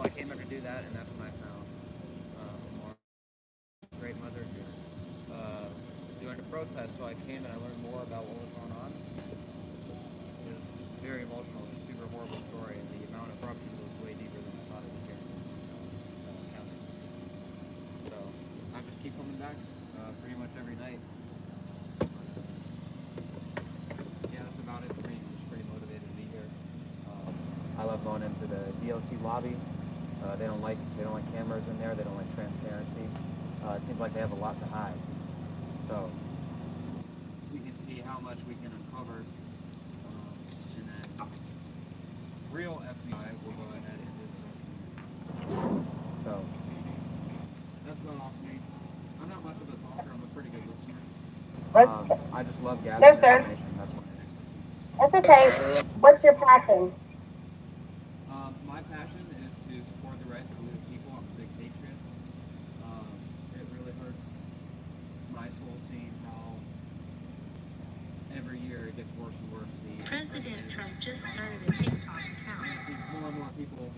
So I came here to do that, and that's when I found more great mother here during the protest. So I came and I learned more about what was going on. It was very emotional, just super horrible story, and the amount of corruption goes way deeper than I thought it would here in county. So I just keep coming back pretty much every night. Yeah, that's about it for me. I'm just pretty motivated to be here. I love going into the DOC lobby. They don't like cameras in there. They don't like transparency. It seems like they have a lot to hide. So we can see how much we can uncover, and then real FBI will go ahead and do the rest. So that's going off me. I'm not much of a talker. I'm a pretty good listener. I just love gathering information. That's what my expertise. That's okay. What's your passion? My passion is to support the rights of the people. I'm a big patriot. It really hurts my soul seeing how every year it gets worse and worse. President Trump just started a TikTok account. And it seems more and more people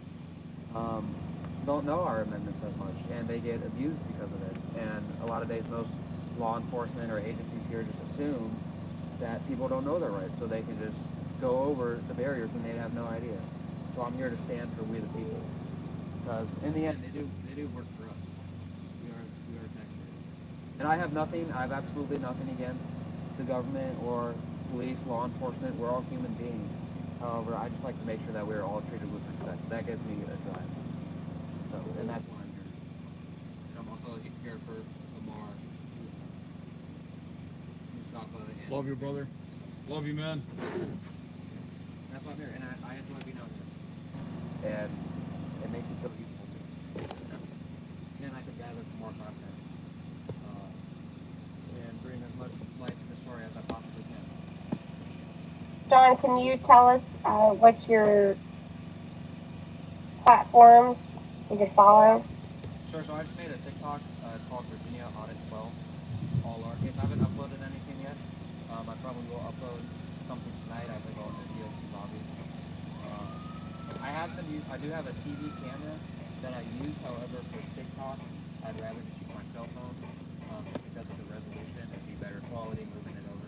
don't know our amendments as much, and they get abused because of it. And a lot of days, most law enforcement or agencies here just assume that people don't know their rights, so they can just go over the barriers when they have no idea. So I'm here to stand for we the people, because in the end, they do work for us. We are taxpayers. And I have absolutely nothing against the government or police, law enforcement. We're all human beings. However, I just like to make sure that we're all treated with respect. That gives me a drive. So, and that's why I'm here. And I'm also here for Amar, Mustafa, and Love you, brother. Love you, man. that's why I'm here, and I enjoy being out here. And it makes me feel useful too. And I can gather some more content and bring as much light to the story as I possibly can. John, can you tell us what your platforms you could follow? Sure, so I just made a TikTok. It's called Virginia Audit 12, all lowercase. I haven't uploaded anything yet. I probably will upload something tonight. I have to go in the DOC lobby. I do have a TV camera that I use, however, for TikTok, I'd rather just use my cell phone because of the resolution. It'd be better quality moving it over.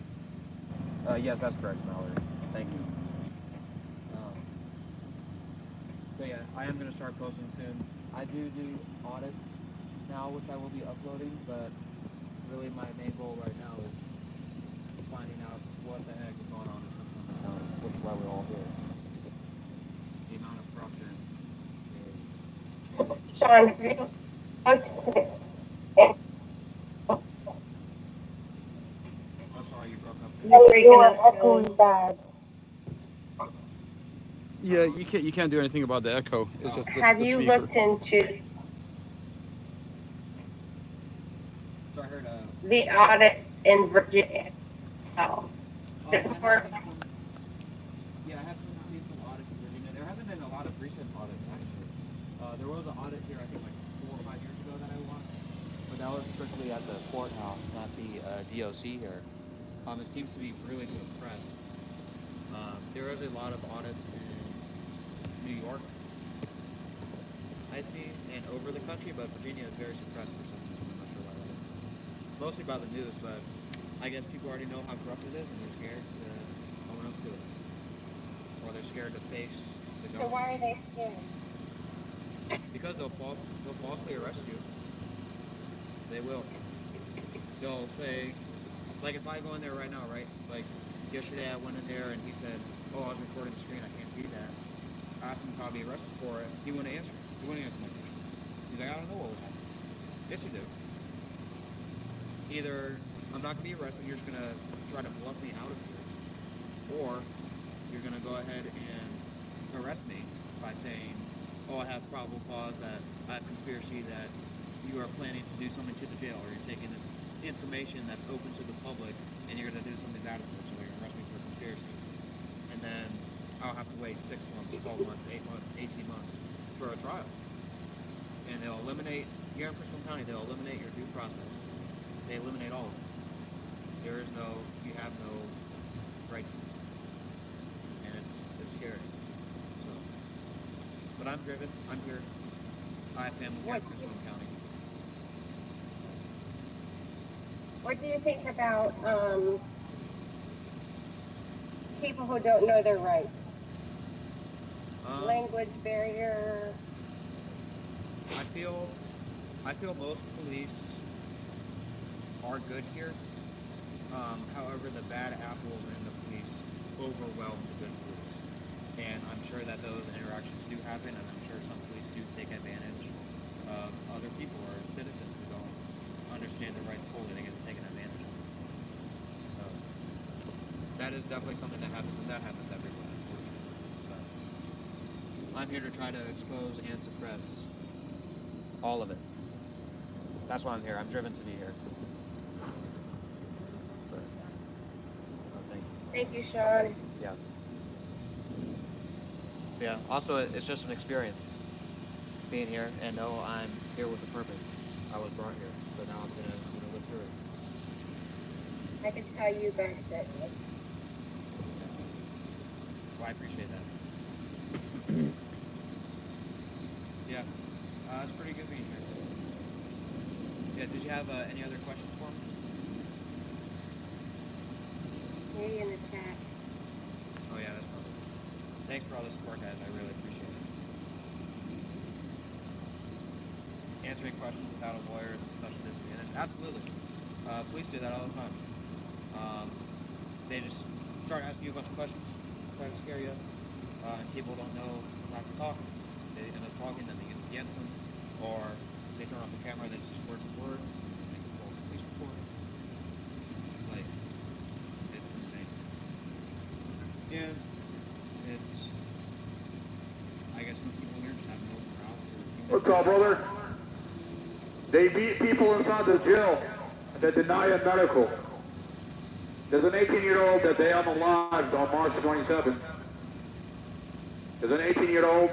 Yes, that's correct, Mallory. Thank you. But yeah, I am going to start posting soon. I do audits now, which I will be uploading, but really my main goal right now is finding out what the heck is going on in this county, which is why we're all here. The amount of corruption is... Sean, have you looked at Oh, sorry, you broke up. you're echoing bad. Yeah, you can't do anything about the echo. It's just Have the you speaker. looked into So I heard... the audits in Virginia? Oh. I have seen some audits in Virginia. There hasn't been a lot of recent audits, actually. There was an audit here, I think, like 4 or 5 years ago that I watched. But that was strictly at the courthouse, not the DOC here. It seems to be really suppressed. There is a lot of audits in New York, I see, and over the country, but Virginia is very suppressed for some reason. I'm not sure why that is. Mostly by the news, but I guess people already know how corrupt it is, and they're scared to own up to it, or they're scared to face the government. So why are they scared? Because they'll falsely arrest you. They will. They'll say, like if I go in there right now, right? Like yesterday I went in there and he said, "Oh, I was recording the screen. I can't do that." I asked him if I'd be arrested for it. He wouldn't answer. He wouldn't answer my question. He's like, "I don't know what would happen." Yes, you do. Either I'm not gonna be arrested. You're just gonna try to bluff me out of here, or you're gonna go ahead and arrest me by saying, "Oh, I have probable cause that I have conspiracy that you are planning to do something to the jail, or you're taking this information that's open to the public and you're going to do something bad with it, so you're going to arrest me for conspiracy." And then I'll have to wait 6 months, 12 months, 8 months, 18 months for a trial. And they'll eliminate, here in Prince William County, they'll eliminate your due process. They eliminate all of it. You have no rights. And it's scary. So, but but I'm driven. I'm here. I have family here in Cushman County. What do you think about people who don't know their rights? Language barrier. I feel most police are good here. However, the bad apples in the police overwhelm the good police. And I'm sure that those interactions do happen, and I'm sure some police do take advantage of other people or citizens who don't understand their rights fully. They get taken advantage of. So that is definitely something that happens, and that happens everywhere, unfortunately. But I'm here to try to expose and suppress all of it. That's why I'm here. I'm driven to be here. So, thank you. Thank you, Sean. Yeah. Yeah. Also, it's just an experience being here, and know I'm here with a purpose. I was brought here, so now I'm gonna live through it. I can tell you guys that. Well, I appreciate that. Yeah. It's pretty good being here. Yeah. Did you have any other questions for me? Maybe in the chat. Oh yeah, that's probably. Thanks for all the support, guys. I really appreciate it. Answering questions without a lawyer is such a disadvantage. Absolutely. Police do that all the time. They just start asking you a bunch of questions, try to scare you, and people don't know not to talk. They end up talking, then they get against them, or they turn off the camera, then it's just word for word, and make a false police report. Like, it's insane. Yeah, it's. I guess some people here just have no morale for. What's up, brother? They beat people inside the jail that deny a medical. There's an 18-year-old that they unalived on March 27th. There's an 18-year-old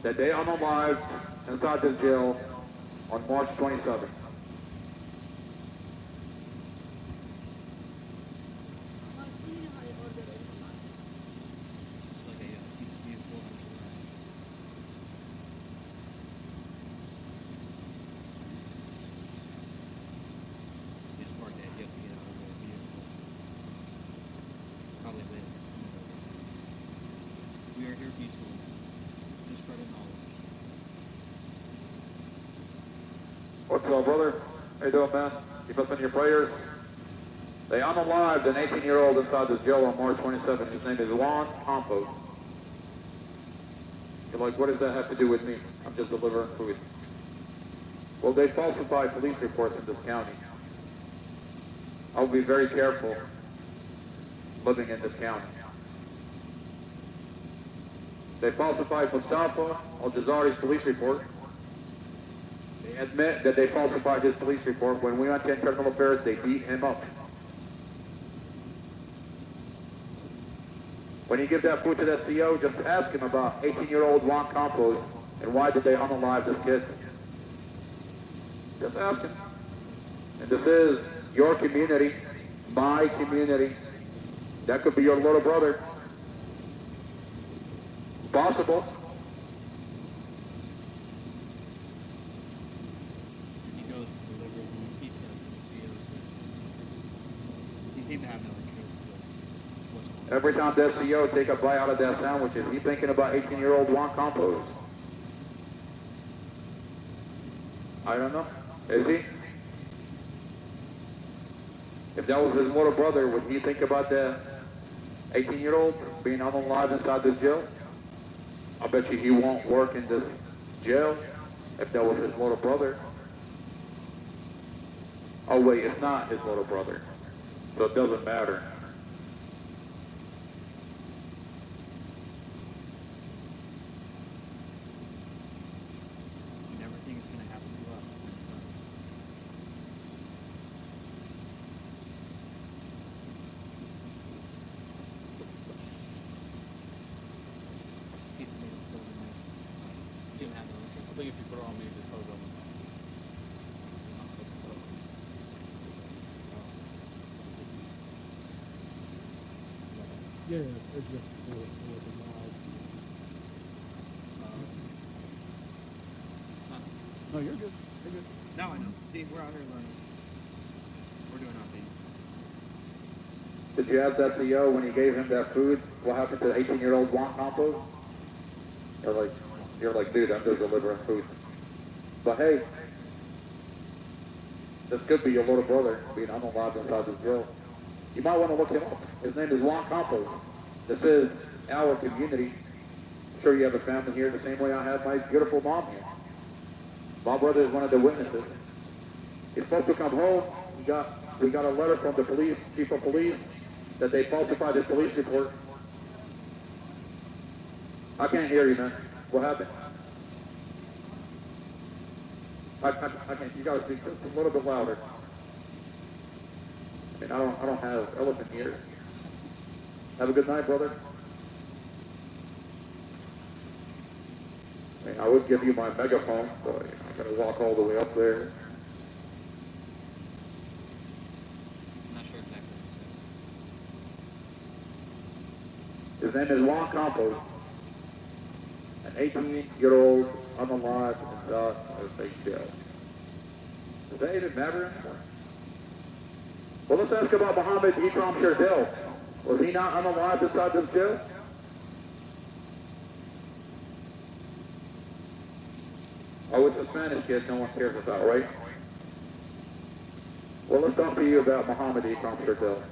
that they unalived inside this jail on March 27th. It's like a pizza vehicle. It's part that you have to get out of the vehicle. Probably later. We are here peacefully. Just spreading knowledge. What's up, brother? How you doing, man? Keep us in your prayers. They unalived an 18-year-old inside this jail on March 27th. His name is Juan Campos. You're like, what does that have to do with me? I'm just delivering food. Well, they falsify police reports in this county. I'll be very careful living in this county. They falsified MUSTAFA ALJAZAIRI's police report. They admit that they falsified his police report. When we went to internal affairs, they beat him up. When you give that food to the CO, just ask him about 18-year-old Juan Campos and why did they unalive this kid. Just ask him. And this is your community, my community. That could be your little brother. Possible. He goes to deliver the pizza to the CEOs. He seemed to have no interest in what's going on. Every time that CEO take a bite out of that sandwich, is he thinking about 18-year-old Juan Campos? I don't know. Is he? If that was his little brother, would he think about the 18-year-old being unalive inside this jail? I bet you he won't work in this jail if that was his little brother. Oh wait, it's not his little brother, so it doesn't matter. You never think it's going to happen to us, but then it does. Pizza man still in there. Seem to have no interest. I think if you put it on me, just hold them. Yeah, it's just for the live. No, you're good. You're good. No, I know. See, we're out here learning. We're doing our thing. Did you ask that CEO when he gave him that food, what happened to the 18-year-old Juan Campos? You're like, dude, I'm just delivering food. But hey, this could be your little brother being unalive inside this jail. You might want to look him up. His name is Juan Campos. This is our community. I'm sure you have a family here the same way I have my beautiful mom here. My brother is one of the witnesses. He's supposed to come home. We got a letter from the police, chief of police, that they falsified his police report. I can't hear you, man. What happened? I can't. You gotta speak just a little bit louder. I mean, I don't have elephant ears. Have a good night, brother. I mean, I would give you my megaphone, but I'm gonna walk all the way up there. I'm not sure exactly what His name is Juan Campos, an 18-year-old unalive inside of a jail. Does that even matter anymore? Well, let's ask about Mohammed Ikram Sherdel. Was he not unalive inside this jail? Oh, it's a Spanish kid no one cares about, right? Well, let's talk to you about Mohammed Ikram Sherdel.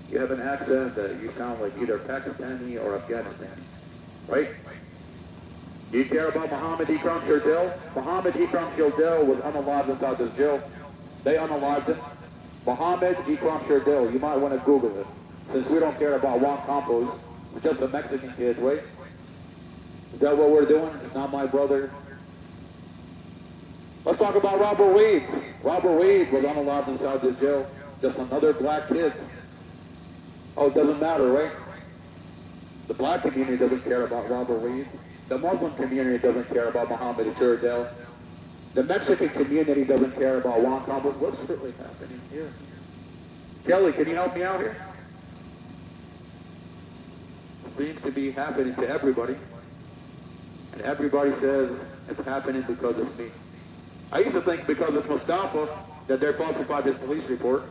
You have an accent that you sound like either Pakistani or Afghanistani, right? Do you care about Mohammed Ikram Sherdel? Mohammed Ikram Sherdel was unalive inside this jail. They unalived him. Mohammed Ikram Sherdel, you might want to Google it. Since we don't care about Juan Campos, it's just a Mexican kid, right? Is that what we're doing? It's not my brother. Let's talk about Robert Reed. Robert Reed was unalived inside this jail. Just another black kid. Oh, it doesn't matter, right? The black community doesn't care about Robert Reed. The Muslim community doesn't care about Mohammed Sherdel. The Mexican community doesn't care about Juan Campos. What's really happening here? Kelly, can you help me out here? It seems to be happening to everybody. And everybody says it's happening because it's me. I used to think because it's Mustafa that they falsified his police report.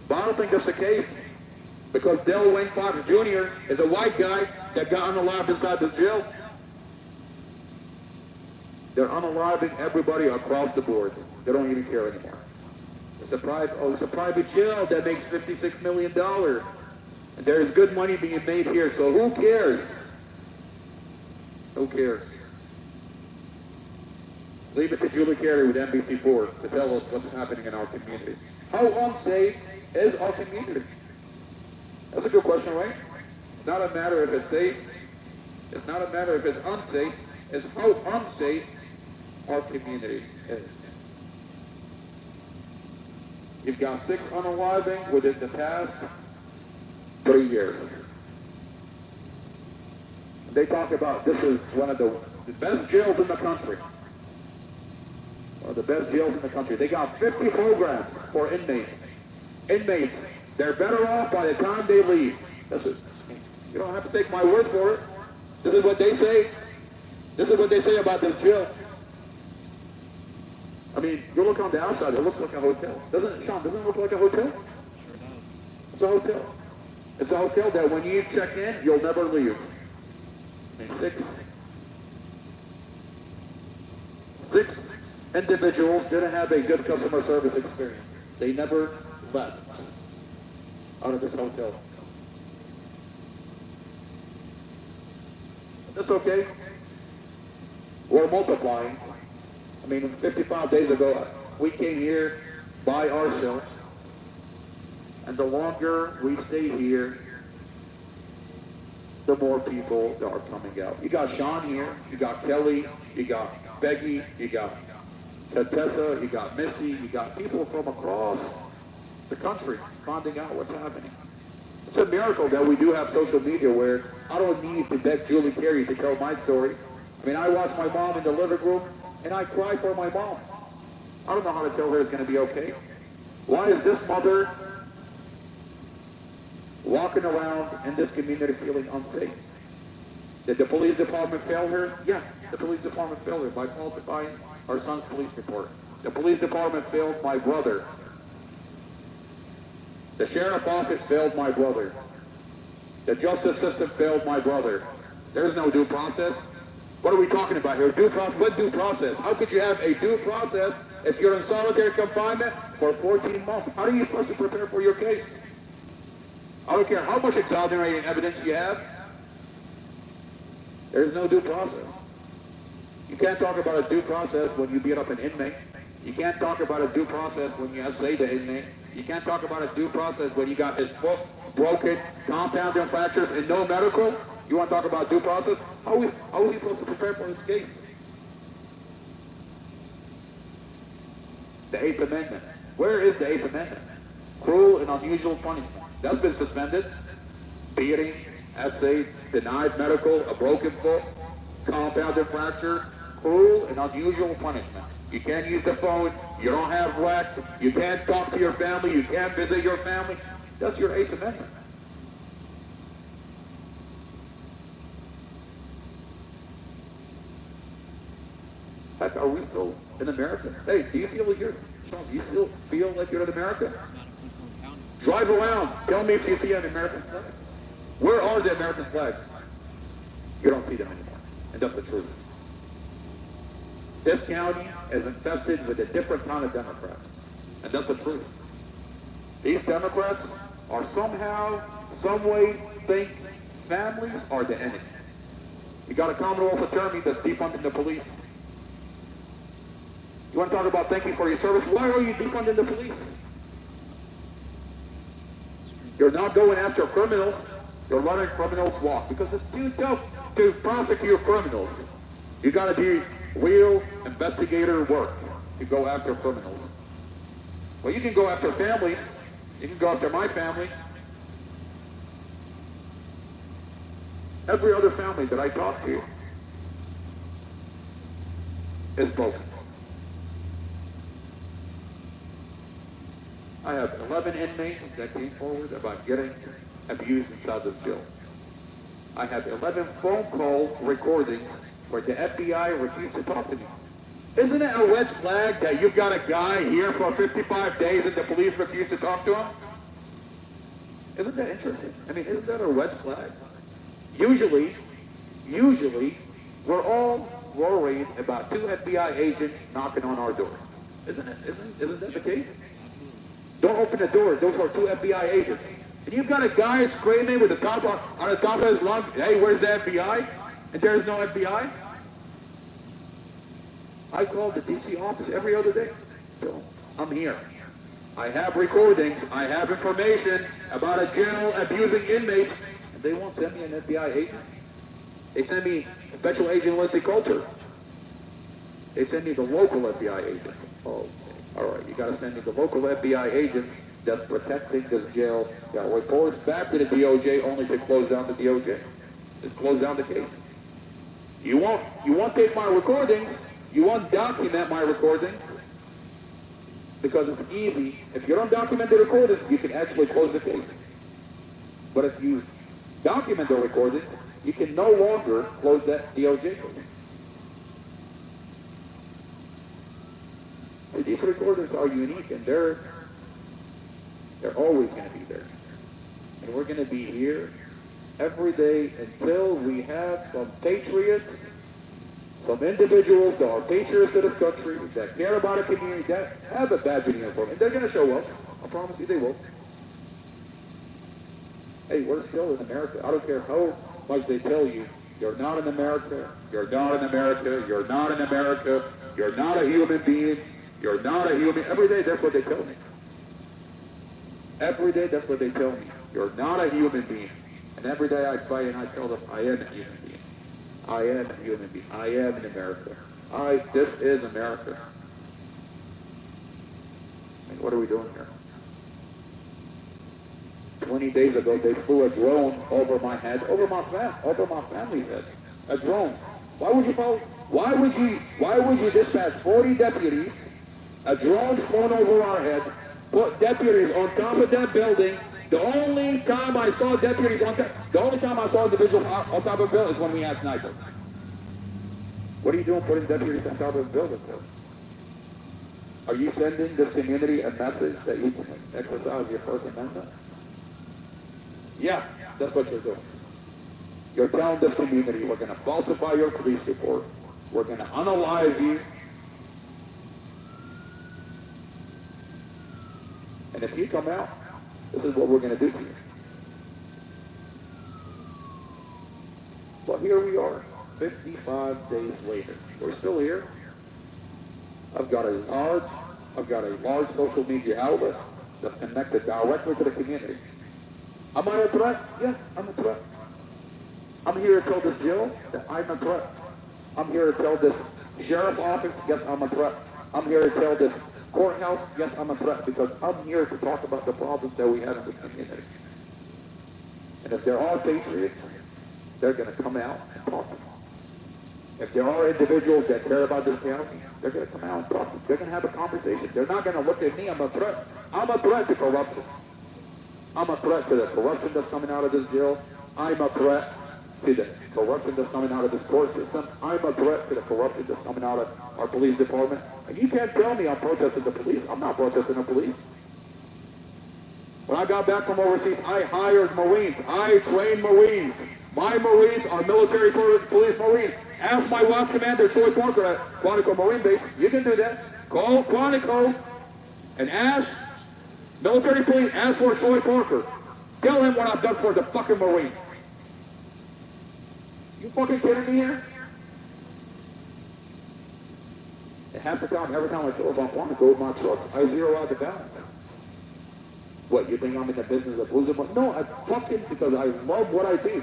But I don't think that's the case. Because Del Wayne Fox Jr. is a white guy that got unalived inside the jail. They're unaliving everybody across the board. They don't even care anymore. It's a private jail that makes $56 million. And there's good money being made here, so who cares? Who cares? Leave it to Julie Carey with NBC4 to tell us what's happening in our community. How unsafe is our community? That's a good question, right? It's not a matter if it's safe. It's not a matter if it's unsafe. It's how unsafe our community is. You've got 6 unaliving within the past 3 years. They talk about this is one of the best jails in the country. One of the best jails in the country. They got 50 programs for inmates. Inmates, they're better off by the time they leave. You don't have to take my word for it. This is what they say. This is what they say about this jail. I mean, you look on the outside, it looks like a hotel. Doesn't it, Sean? Doesn't it look like a hotel? Sure does. It's a hotel. It's a hotel that when you check in, you'll never leave. I mean, six individuals didn't have a good customer service experience. They never left out of this hotel. That's okay. We're multiplying. I mean, 55 days ago, we came here by ourselves. And the longer we stay here, the more people that are coming out. You got Sean here, you got Kelly, you got Becky, you got Tessa, you got Missy, you got people from across the country finding out what's happening. It's a miracle that we do have social media where I don't need to beg Julie Carey to tell my story. I mean, I watch my mom in the living room and I cry for my mom. I don't know how to tell her it's going to be okay. Why is this mother walking around in this community feeling unsafe? Did the police department fail her? Yeah, the police department failed her by falsifying her son's police report. The police department failed my brother. The sheriff office failed my brother. The justice system failed my brother. There's no due process. What are we talking about here? Due process? What due process? How could you have a due process if you're in solitary confinement for 14 months? How are you supposed to prepare for your case? I don't care how much exonerating evidence you have. There's no due process. You can't talk about a due process when you beat up an inmate. You can't talk about a due process when you essay the inmate. You can't talk about a due process when you got his foot broken, compounded fractures, and no medical. You want to talk about due process? How is he supposed to prepare for his case? The Eighth Amendment. Where is the Eighth Amendment? Cruel and unusual punishment. That's been suspended. Beating, essays, denied medical, a broken foot, compounded fracture, cruel and unusual punishment. You can't use the phone, you don't have rec, you can't talk to your family, you can't visit your family. That's your Eighth Amendment. Heck, are we still in America? Hey, do you feel like you're, Sean, do you still feel like you're in America? Drive around, tell me if you see an American flag. Where are the American flags? You don't see them anymore, and that's the truth. This county is infested with a different kind of Democrats, and that's the truth. These Democrats are somehow, some way, think families are the enemy. You got a Commonwealth attorney that's defunding the police. You want to talk about thank you for your service? Why are you defunding the police? You're not going after criminals. You're letting criminals walk because it's too tough to prosecute criminals. You got to do real investigator work to go after criminals. Well, you can go after families. You can go after my family. Every other family that I talk to is broken. I have 11 inmates that came forward about getting abused inside this jail. I have 11 phone call recordings where the FBI refused to talk to me. Isn't it a red flag that you've got a guy here for 55 days and the police refuse to talk to him? Isn't that interesting? I mean, isn't that a red flag? Usually, we're all worried about 2 FBI agents knocking on our door. Isn't that the case? Don't open the door. Those are 2 FBI agents. And you've got a guy screaming with the top on the top of his lungs, hey, where's the FBI? And there's no FBI? I call the DC office every other day. So I'm here. I have recordings. I have information about a jail abusing inmates. And they won't send me an FBI agent. They send me Special Agent Lindsay Coulter. They send me the local FBI agent. Oh, all right, you got to send me the local FBI agent that's protecting this jail that reports back to the DOJ only to close down the DOJ. Just close down the case. You won't take my recordings. You won't document my recordings because it's easy. If you don't document the recordings, you can actually close the case. But if you document the recordings, you can no longer close that DOJ case. See, these recordings are unique, and they're always going to be there. And we're going to be here every day until we have some patriots, some individuals that are patriots to this country, that care about a community, that have a badge in uniform. And they're going to show up. I promise you they will. Hey, we're still in America. I don't care how much they tell you, you're not in America, you're not in America, you're not in America, you're not a human being, you're not a human. Every day that's what they tell me. Every day that's what they tell me. You're not a human being. And every day I fight and I tell them, I am a human being. I am a human being. I am in America. This is America. And what are we doing here? 20 days ago, they flew a drone over my head, over my family's head. A drone. Why would you dispatch 40 deputies, a drone flown over our head, put deputies on top of that building, The only time I saw deputies on top, the only time I saw individuals on top of a building is when we had snipers. What are you doing putting deputies on top of a building for? Are you sending this community a message that you can exercise your First Amendment? Yeah, that's what you're doing. You're telling this community, we're going to falsify your police report, we're going to unalive you, and if you come out, this is what we're going to do to you. Well, here we are, 55 days later. We're still here. I've got a large social media outlet that's connected directly to the community. Am I a threat? Yeah, I'm a threat. I'm here to tell this jail that I'm a threat. I'm here to tell this sheriff's office, yes, I'm a threat. I'm here to tell this courthouse, yes, I'm a threat, because I'm here to talk about the problems that we have in this community. And if there are patriots, they're going to come out and talk to them. If there are individuals that care about this county, they're going to come out and talk to them. They're going to have a conversation. They're not going to look at me, I'm a threat. I'm a threat to corruption. I'm a threat to the corruption that's coming out of this jail. I'm a threat to the corruption that's coming out of this court system. I'm a threat to the corruption that's coming out of our police department. And you can't tell me I'm protesting the police. I'm not protesting the police. When I got back from overseas, I hired Marines. I trained Marines. My Marines are military police Marines. Ask my watch commander, Troy Parker at Quantico Marine Base. You can do that. Call Quantico and ask military police, ask for Troy Parker. Tell him what I've done for the fucking Marines. You fucking kidding me here? And half the time, every time I show up on Quantico with my truck, I zero out the balance. What, you think I'm in the business of losing money? No, I fucking, because I love what I do.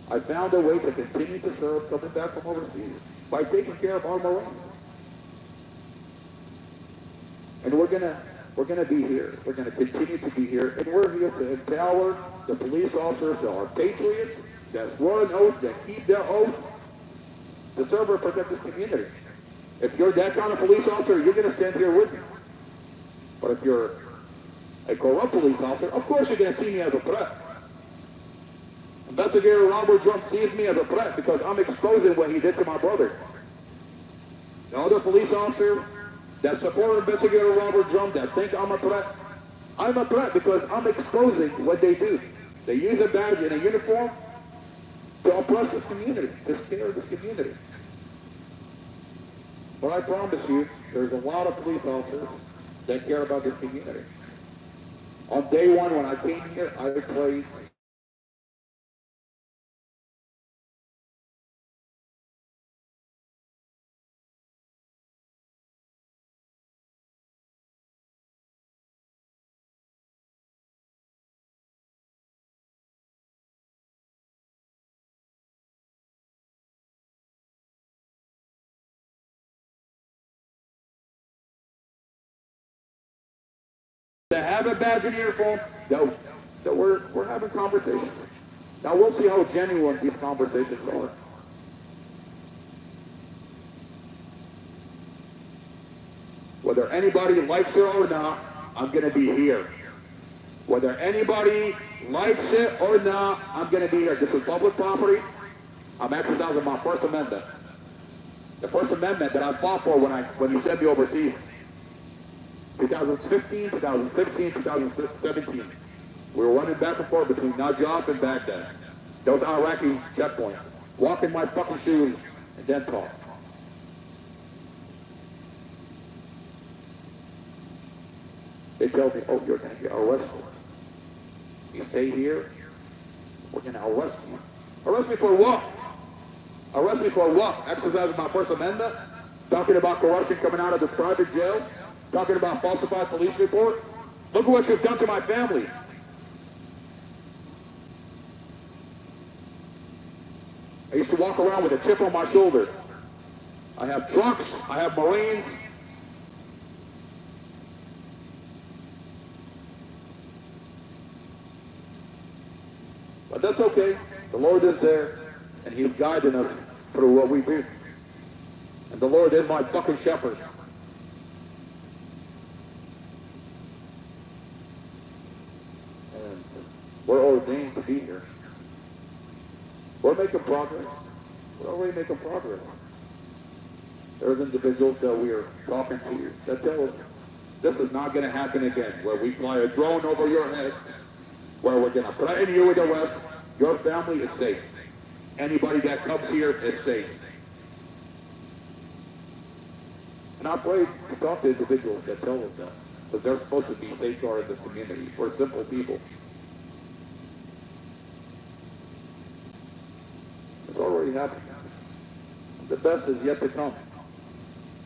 I found a way to continue to serve coming back from overseas by taking care of our Marines. And we're gonna be here. We're gonna continue to be here, and we're here to empower the police officers that are patriots, that swore an oath, that keep their oath, to serve and protect this community. If you're that kind of police officer, you're gonna stand here with me. But if you're a corrupt police officer, of course you're gonna see me as a threat. Investigator Robert Drum sees me as a threat because I'm exposing what he did to my brother. The other police officer that support Investigator Robert Drum that think I'm a threat because I'm exposing what they do. They use a badge and a uniform to oppress this community, to scare this community. But I promise you, there's a lot of police officers that care about this community. On day one when I came here, I played to have a badge and uniform, that we're having conversations. Now we'll see how genuine these conversations are. Whether anybody likes it or not, I'm going to be here. Whether anybody likes it or not, I'm going to be here. This is public property. I'm exercising my First Amendment. The First Amendment that I fought for when you sent me overseas. 2015, 2016, 2017. We were running back and forth between Najaf and Baghdad. Those Iraqi checkpoints. Walk in my fucking shoes and then talk. They tell me, oh, you're going to get arrested. You stay here, we're going to arrest you. Arrest me for what? Arrest me for what? Exercising my First Amendment? Talking about corruption coming out of the private jail? Talking about falsified police report? Look at what you've done to my family. I used to walk around with a chip on my shoulder. I have trucks, I have Marines. But that's okay. The Lord is there, and He's guiding us through what we do. And the Lord is my fucking shepherd. We're ordained to be here. We're making progress. We're already making progress. There's individuals that we are talking to that tell us this is not going to happen again, where we fly a drone over your head, where we're going to threaten you with arrest. Your family is safe. Anybody that comes here is safe. And I'm afraid to talk to individuals that tell us that, because they're supposed to be safeguarding this community. We're simple people. It's already happening. The best is yet to come.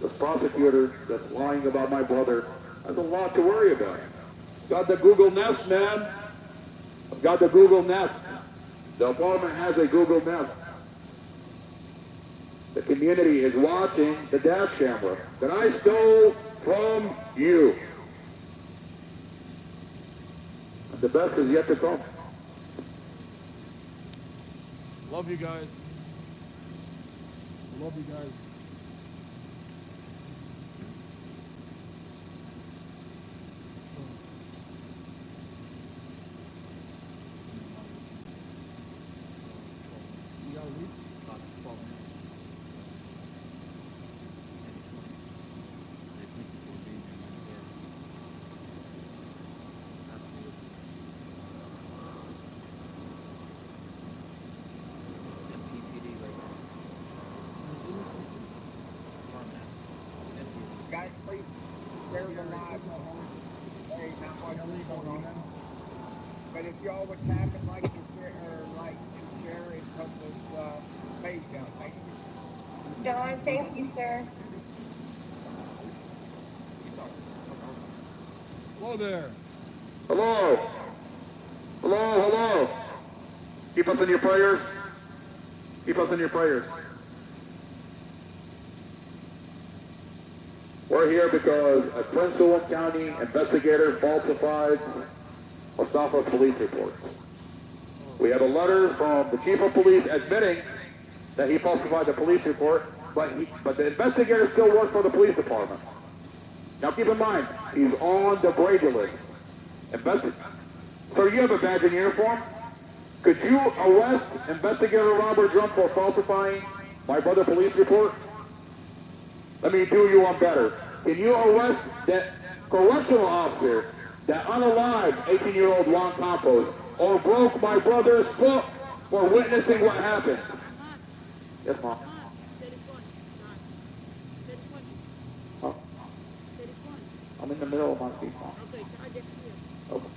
This prosecutor that's lying about my brother has a lot to worry about. Got the Google Nest, man. I've got the Google Nest. The apartment has a Google Nest. The community is watching the dash camera that I stole from you. And the best is yet to come. Love you guys. Love you guys. You gotta leave? About 12 minutes. Maybe 20. They think we're being there. Absolutely. MPPD right now. Guys, please share the live. Hey, not much going on. But if y'all would tap and like and share, and share and help this page out. Thank you. Don, thank you, sir. Hello there. Hello. Hello, hello. Keep us in your prayers. Keep us in your prayers. We're here because a Prince William County investigator falsified MUSTAFA's police report. We have a letter from the chief of police admitting that he falsified the police report, but the investigator still works for the police department. Now keep in mind, he's on the Brady list. So you have a badge and uniform? Could you arrest investigator Robert Drum for falsifying my brother's police report? Let me do you one better. Can you arrest that correctional officer that unalived 18-year-old Juan Campos or broke my brother's foot for witnessing what happened? Yes, Mom. Huh? I'm in the middle of my speech, Mom. Okay.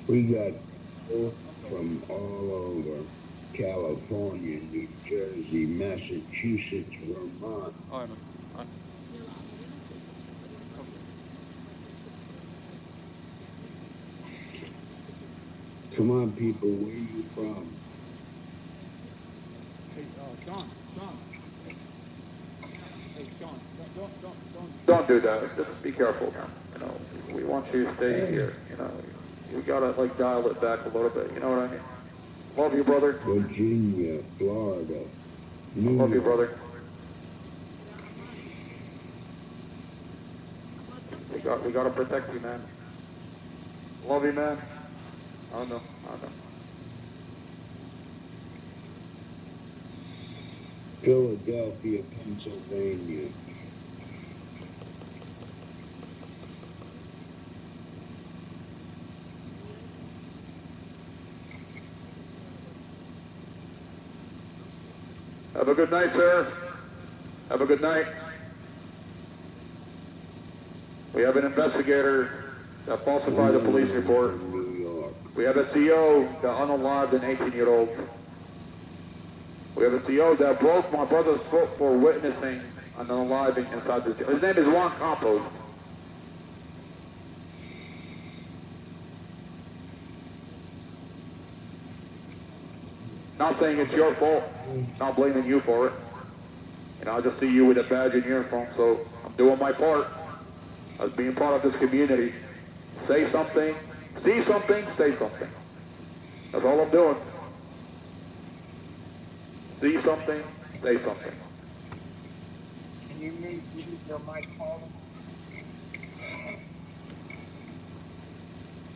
We got people from all over California, New Jersey, Massachusetts, Vermont. All right, man. All right. Come on, people, where you from? Hey, John. Hey, John. Don't do that. Just be careful, man. You know, we want you to stay here. You know, we gotta like dial it back a little bit. You know what I mean? Love you, brother. Virginia, Florida, New Love you, York. brother. We gotta protect you, man. Love you, man. I know. Philadelphia, Pennsylvania. Have a good night, sir. Have a good night. We have an investigator that falsified the police report. New York. We have a CO that unalived an 18-year-old. We have a CO that broke my brother's foot for witnessing unaliving inside the jail. His name is Juan Campos. Not saying it's your fault. Not blaming you for it. And I just see you with a badge and uniform, so I'm doing my part as being part of this community. Say something, see something, say something. That's all I'm doing. See something, say something. Can you mute your mic, Paul?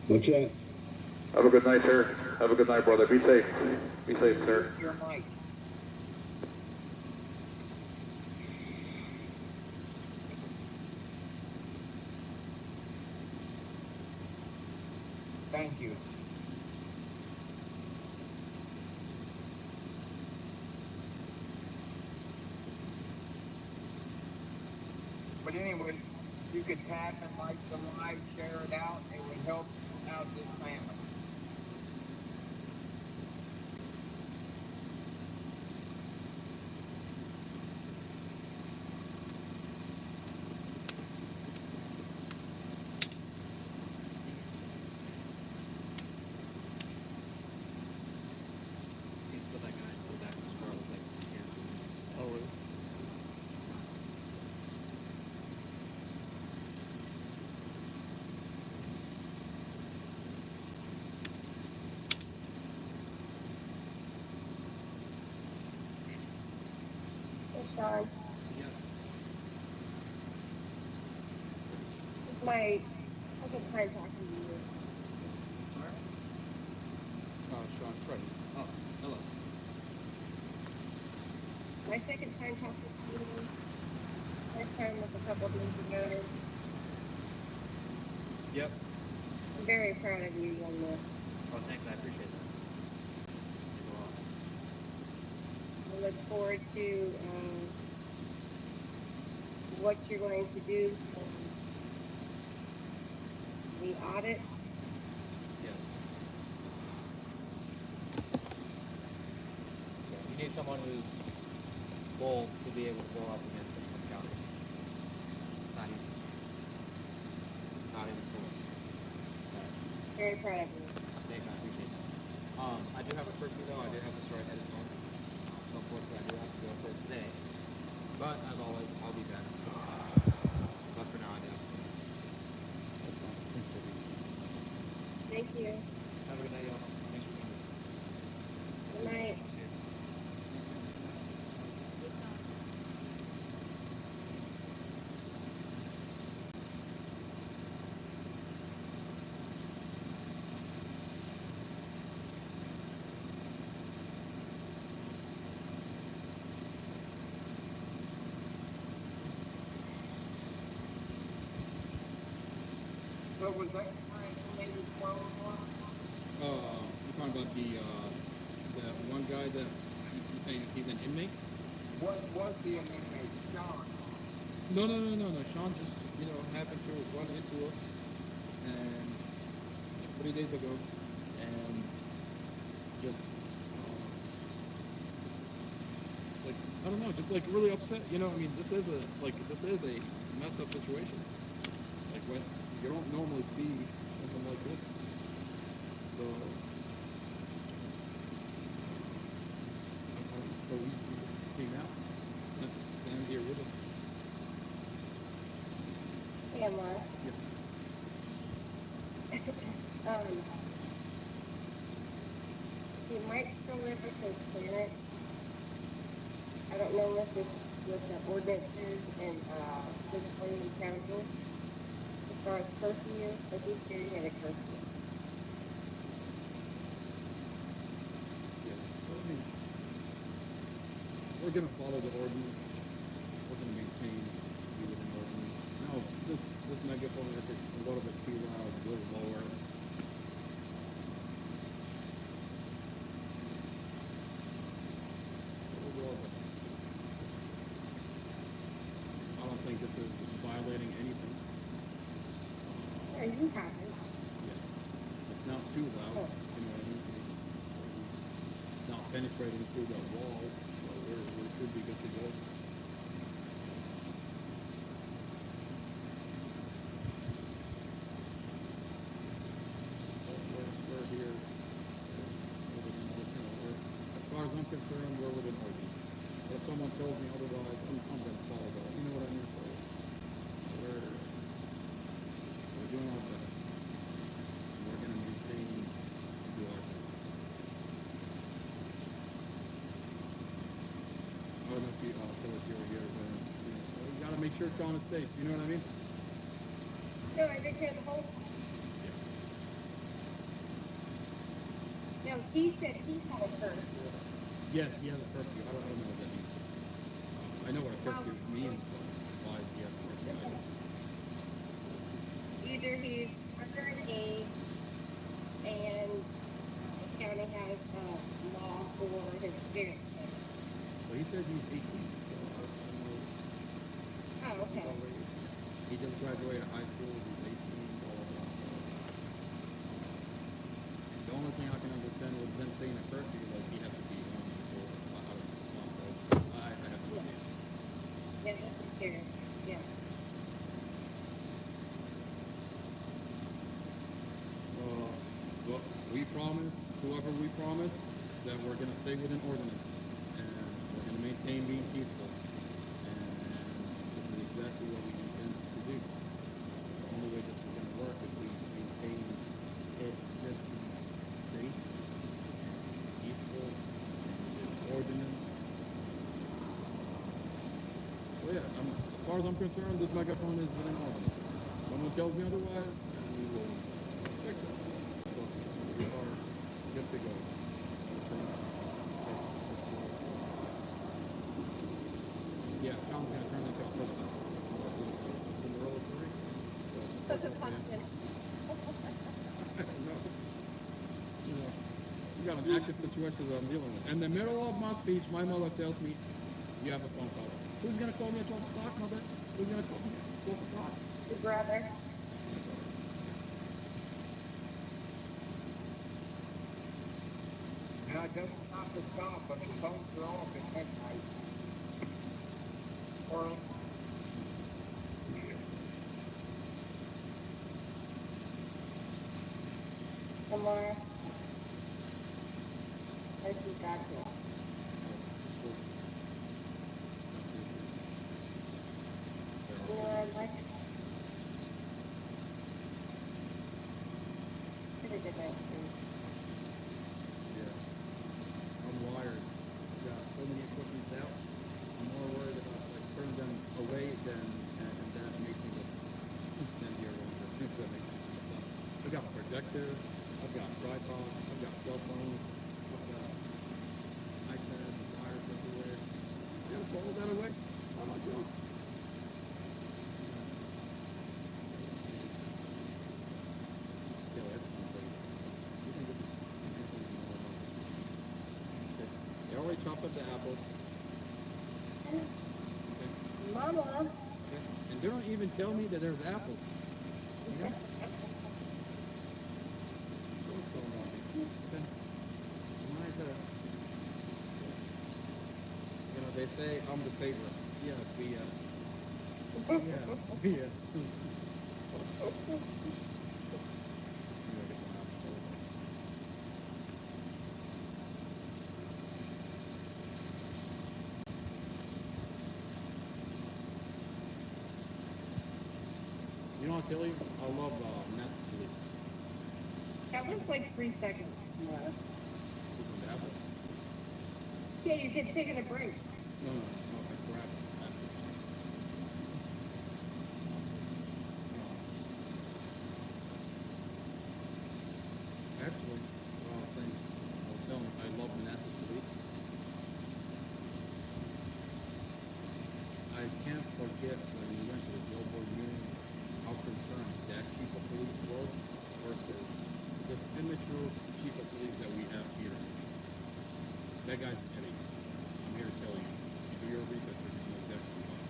What's that? Have a good night, sir. Have a good night, brother. Be safe. Be safe, sir. Mute your mic. Thank you. But anyway, you could tap and like the live, share it out. It would help out this family. He's put that guy in the back of his car with like scares him. Oh really? Hey, Sean. Yeah. This is my second time talking to you. Alright. Oh, Sean, Freddie. Oh, hello. My second time talking to you. First time was a couple days ago. Yep. I'm very proud of you, young man. Oh, thanks. I appreciate that. Means a lot. I look forward to what you're going to do for the audits. Yeah. Yeah. You need someone who's bold to be able to go up against this from county. It's not easy. Not even close. Alright. Very proud of you. Thanks, I appreciate that. I do have a curfew though. I do have to start heading home. So unfortunately, I do have to go for today. But as always, I'll be back. But for now, I do. Thank you. Have a good night, y'all. Thanks for coming. Good night. See you. So was that maybe 12 You're talking about the one guy that you're saying he's an inmate? What was the inmate? Sean. No. Sean just, happened to run into us and like 3 days ago, and just like I don't know, just like really upset. I mean, this is a messed up situation. Like when you don't normally see something like this, so. So we just came out and stand here with us. Hey, Amar. Yes. He might still live with his parents. I don't know what the ordinance is in this William County as far as curfew, but he's staring at a curfew. Yeah. So, I mean, we're gonna follow the ordinance. We're gonna maintain the ordinance. Now, this megaphone, if it's a little bit too loud, we'll lower. Overall, I don't think this is violating anything. Yeah, you haven't. Yeah. It's not too loud. Oh. You know what I mean? It's not penetrating through the wall, so we should be good to go. concerned, we're within ordinance. But if someone tells me otherwise, I'm going to follow that. You know what I mean? So we're doing our best. And we're going to maintain and do our best. I don't know if you feel like you were here, but you got to make sure Sean is safe. You know what I mean? No, I didn't hear the whole time. No, he said he had a curfew. Yeah, he has a curfew. I don't know what that means. I know what a curfew means, but why he has a curfew, I don't. Either he's under an age and the county has a law for his parents. Well, he said he's 18, so I don't know. Oh, okay. He just graduated high school. He's 18. Blah blah blah. The only thing I can understand was them saying a curfew, like he has to be home before I have to Yeah. Yeah, that's his parents. Yeah. Well, we promise, whoever we promised, that we're going to stay within ordinance and we're going to maintain being peaceful. And this is exactly what we intend to do. The only way this is going to work is we maintain it just being safe and peaceful and within ordinance. So yeah, as far as I'm concerned, this megaphone is within ordinance. If someone tells me otherwise, then we will fix it. But we are good to go. Yeah, Sean's gonna turn into a princess. Cinderella story. Such a pumpkin. No. You know, you got an active situation that I'm dealing with. In the middle of my speech, my mother tells me, you have a phone call. Who's gonna call me at 12 o'clock, mother? Who's gonna call me at 12 o'clock? Your brother. And I just stopped to stop, but the phones are off at midnight. Or Tomorrow. I see gotcha. You know what I'd like? Pretty good night's sleep. Yeah. I'm wired. Got so many equipments out. I'm more worried about like turning them away than and that makes me just stand here longer. That makes me fun. I've got a projector, I've got tripods, I've got cell phones, I've got iPads, wires everywhere. I gotta put all that away by myself. They already chopped up the apples. Okay. Mama. Okay. And they don't even tell me that there's apples. You know? What's going on here? Okay. Am I the... You know, they say I'm the favorite. Yeah, BS. Yeah, BS. You know what, Tilly? I love Nest Police. That was like 3 seconds. Yeah. This is the apple. Yeah, you could take a break. No, I grabbed it. Actually, I was telling I love Manassas Police. I can't forget when we went to the jail board meeting, how concerned that chief of police was versus this immature chief of police that we have here. That guy's petty. I'm here to tell you. If you do your research, you know exactly what.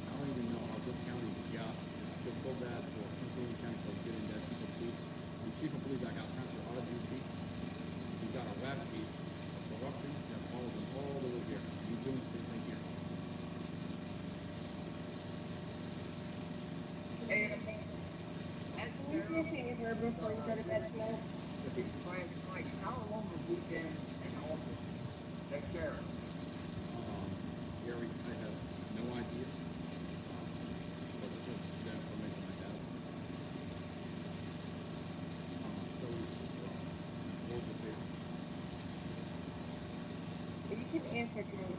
I don't even know how this county got. I feel so bad for Prince County for getting that chief of police. The chief of police that got transferred out of DC, he got a rap sheet of corruption that follows him all the way here. He's doing the same thing here. Do me a favor before you go to bed tonight. last night. How long have we been in office? The sheriff. Gary, I have no idea. But this is the information I have. So, what was the paper? If you can answer, Gary,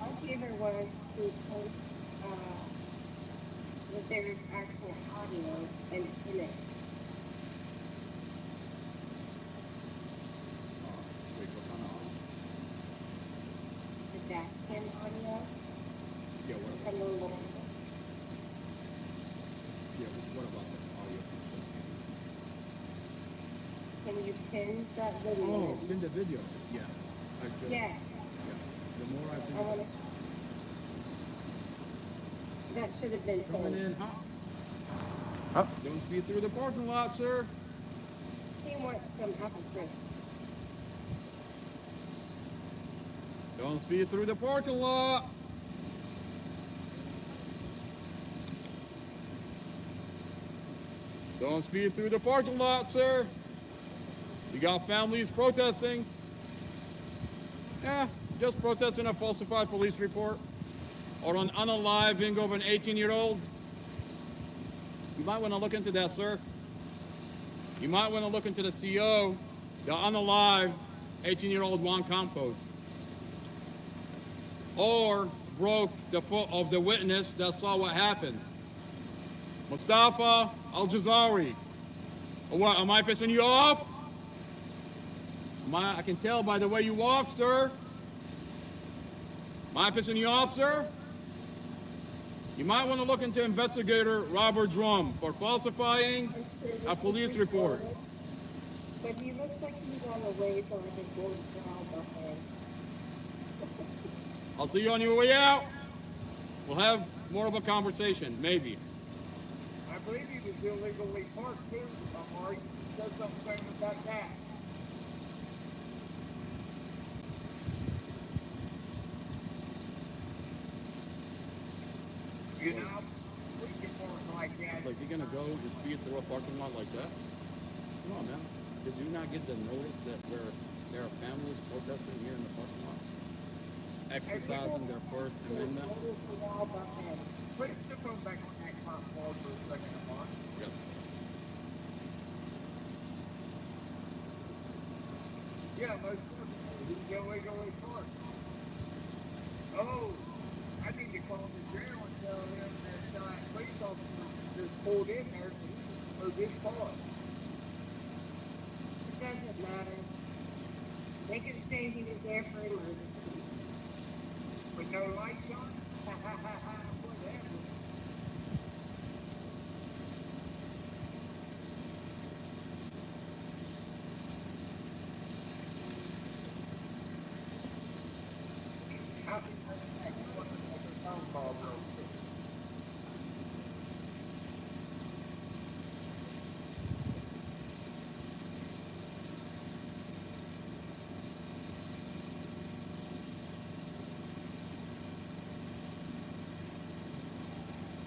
all he ever was to post that there is actual audio in it. Wait, what kind of audio? The dash cam audio Yeah, what about? from the Lord. Yeah, what about the audio? Can you pin that video? Oh, in the video. Yeah, I should. Yes. Yeah. The more I I think want to. That should have been coming pinned. in hot. Huh? Don't speed through the parking lot, sir. He wants some apple crisps. Don't speed through the parking lot. Don't speed through the parking lot, sir. You got families protesting. Yeah, just protesting a falsified police report or an unaliving of an 18-year-old. You might want to look into that, sir. You might want to look into the CO, the unalived 18-year-old Juan Campos. Or broke the foot of the witness that saw what happened. MUSTAFA ALJAZAIRI. What, am I pissing you off? I can tell by the way you walk, sir. Am I pissing you off, sir? You might want to look into investigator Robert Drum for falsifying I'm sure a this police is report. recorded, but he looks like he's on the way for like a gold brow buffet. I'll see you on your way out. We'll have more of a conversation, maybe. I believe he was illegally parked too, Amari. You said something about that. You know, we can park like that. Like, you're gonna go and speed through a parking lot like that? Come on, man. Did you not get the notice that there are families protesting here in the parking lot? Exercising their First Amendment? Gold brow buffet. Put the phone back on that cop car for a second, Amari. Yes. Yeah, most definitely. He's illegally parked. Oh, I need to call the jail and tell him that police officer just pulled in there for this car. It doesn't matter. They can say he was there for emergency. With no lights on? Whatever. How can you make a phone call real quick?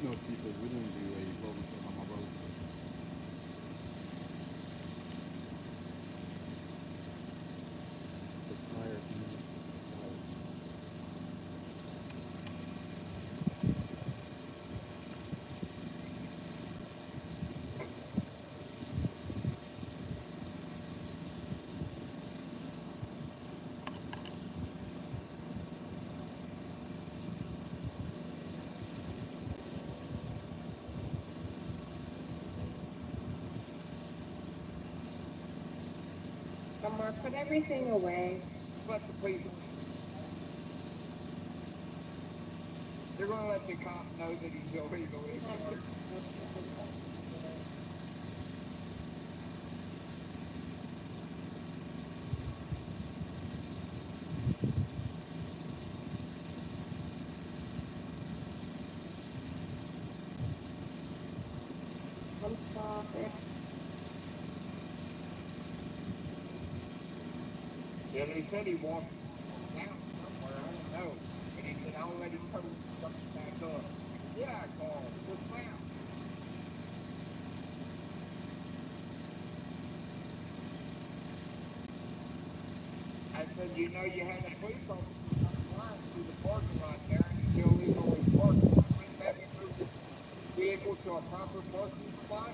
No, people, we didn't do a rolling stone on my road. The tire, Omar, put everything away. Let the police. They're gonna let the cop know that he's illegally parked. I'm sorry. Yeah, they said he walked down somewhere, I don't know. And he said, I'll let him come back up. Yeah, I called. Just now. said, you know, you had a police officer come flying through the parking lot there, and he's illegally parked. Wouldn't let me move his vehicle to a proper parking spot.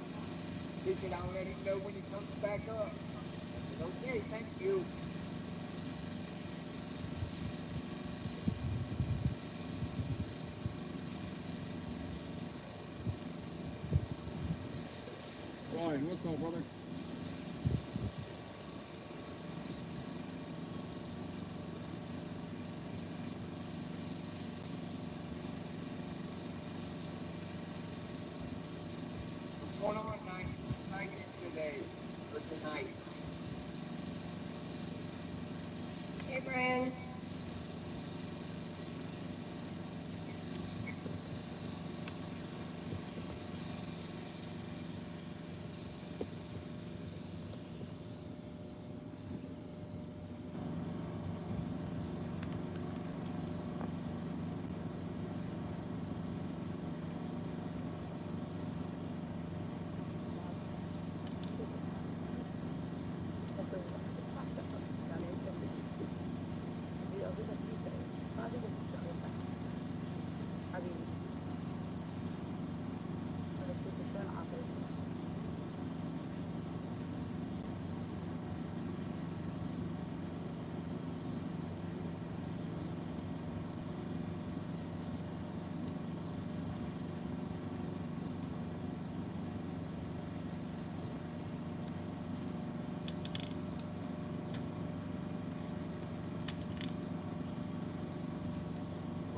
He said, I'll let him know when he comes back up. I said, okay, thank you. Ryan, what's up, brother? What's going on night today or tonight? Hey, Brian.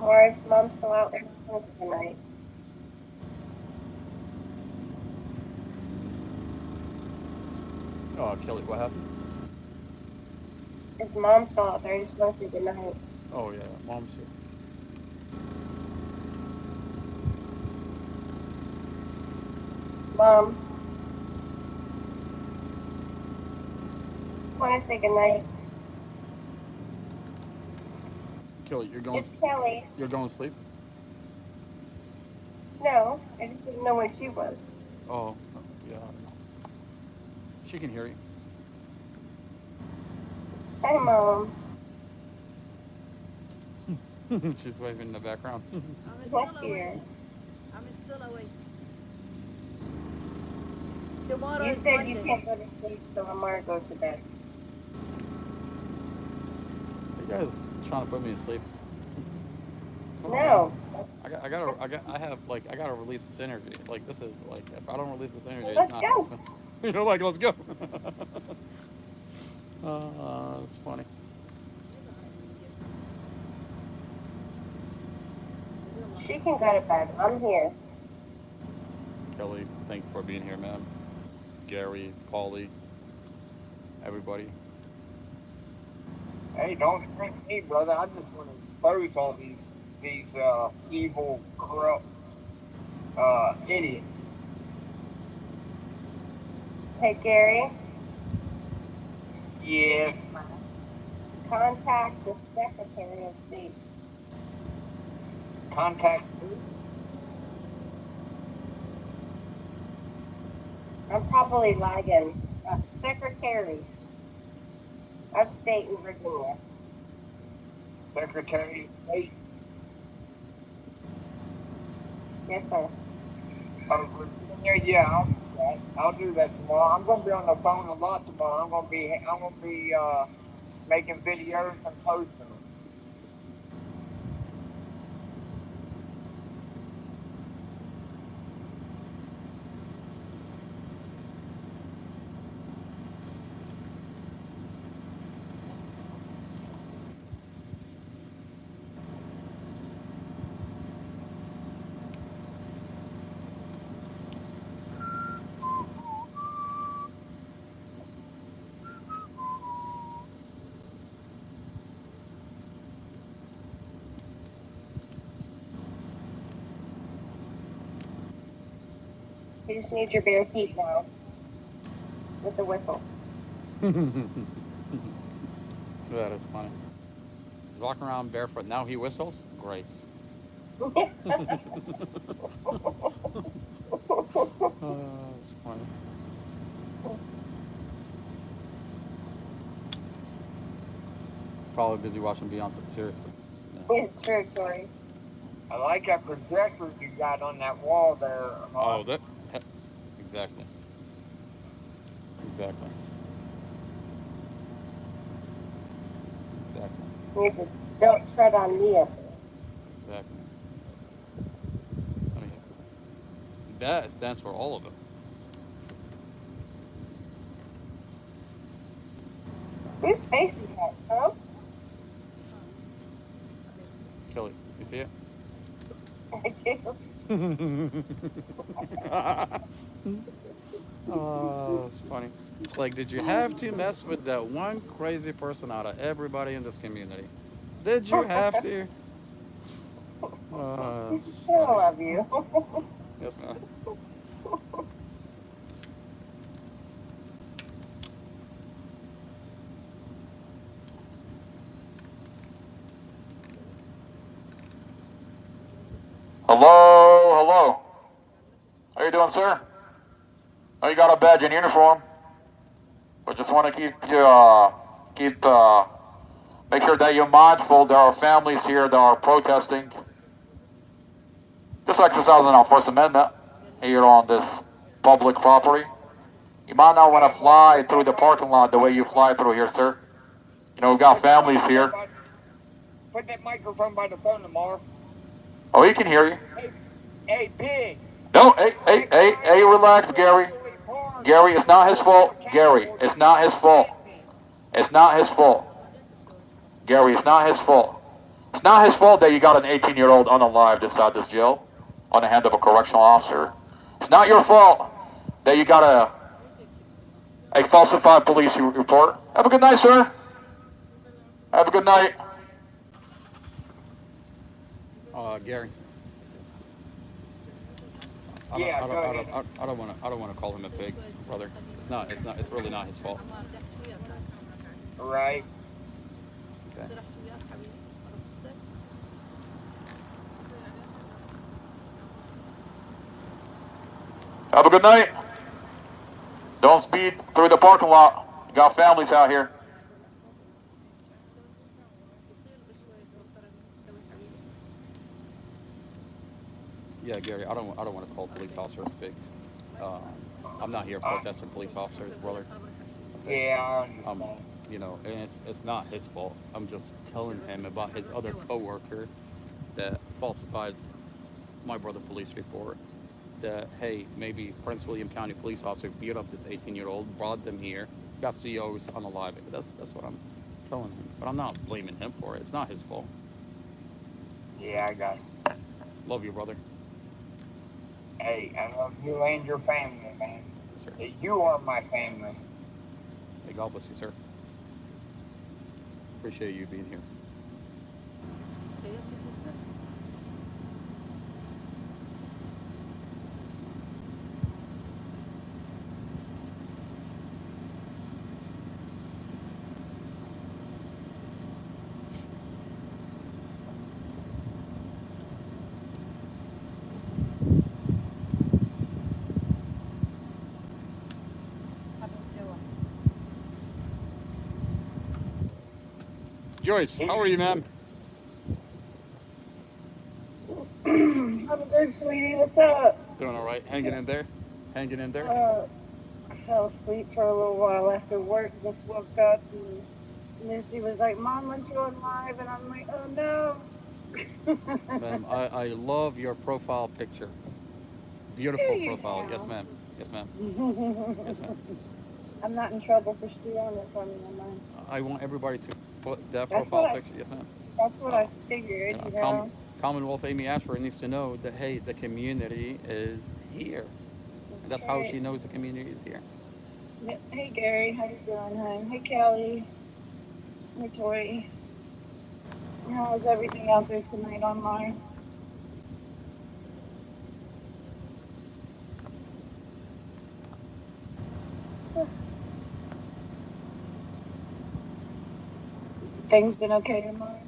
Morris, Mom's still out there for the night. Oh, Kelly, what happened? His mom's still out there. Just went through the night. Oh, yeah, mom's here. Mom. Want to say goodnight? Kelly, It's Kelly. you're going to sleep? No, I just didn't know where she was. Oh, yeah, I don't know. She can hear you. Hi, Mom. She's waving in the background. I'm still What's here? awake. I'm still awake. Tomorrow You is said Monday. you can't go to sleep till Lamar goes to bed. You guys trying to put me to sleep? No. I gotta release this energy. Like, this is, like, if I don't release this energy, Let's it's not. go. You know, like, let's go. It's funny. She can go to bed. I'm here. Kelly, thank you for being here, man. Gary, Paulie, everybody. Hey, don't drink me, brother. I just want to expose all these evil, corrupt idiots. Hey, Gary. Yes. Contact the Secretary of State. Contact who? I'm probably lagging. Secretary of State in Virginia. Secretary of State Yes, sir. of Virginia. Yeah, I'll do that. I'll do that tomorrow. I'm gonna be on the phone a lot tomorrow. I'm gonna be making videos and posting them. You just need your bare feet now. With the whistle. That is funny. He's walking around barefoot. Now he whistles? Great. It's funny. probably busy watching Beyonce. Seriously. It's true, Tori. I like that projector you got on that wall there, Oh, Mark. exactly. Exactly. Exactly. You just don't tread on me up there. Exactly. I mean, that stands for all of it. Whose face is that, Trump? Kelly, you see it? I do. Oh, it's funny. It's like, did you have to mess with that one crazy person out of everybody in this community? Did you have to? It's I funny. love you. Yes, ma'am. Hello, hello. How you doing, sir? Oh, you got a badge and uniform. We just want to make sure that you're mindful. There are families here that are protesting, just exercising our First Amendment here on this public property. You might not want to fly through the parking lot the way you fly through here, sir. You know, we've got families here. Put that microphone by the phone tomorrow. Oh, he can hear you. Hey, pig. No, hey, relax, Gary. Gary, it's not his fault. Gary, it's not his fault. It's not his fault. Gary, it's not his fault. It's not his fault that you got an 18-year-old unalived inside this jail on the hand of a correctional officer. It's not your fault that you got a falsified police report. Have a good night, sir. Have a good night. Gary. Yeah, go ahead. I don't want to call him a pig, brother. It's really not his fault. Right. Okay. Have a good night. Don't speed through the parking lot. You got families out here. Yeah, Gary, I don't want to call police officers big. I'm not here protesting police officers, brother. Yeah. You know, and it's not his fault. I'm just telling him about his other coworker that falsified my brother police report. That, hey, maybe Prince William County police officer beat up this 18-year-old, brought them here, got COs unalive. That's what I'm telling him. But I'm not blaming him for it. It's not his fault. Yeah, I got it. Love you, brother. Hey, I love you and your family, man. Yes, sir. You are my family. Hey, God bless you, sir. Appreciate you being here. Joyce, how are you, ma'am? I'm good, sweetie. What's up? Doing all right. Hanging in there. Hanging in there. I fell asleep for a little while after work. Just woke up and Missy was like, "Mom, aren't you on live?" And I'm like, "Oh no." Ma'am, I love your profile picture. Beautiful profile. Yes, ma'am. Yes, ma'am. Yes, ma'am. I'm not in trouble for stealing it from you, am I want everybody to put that That's profile what I- picture. Yes, ma'am. That's what I figured, you know. Commonwealth Amy Ashford needs to know that, hey, the community is here. That's how right. she knows the community is here. Yep. Hey, Gary. How you doing, hon? Hey, Kelly. Hey, Tori. How's everything out there tonight online? Things been okay tomorrow?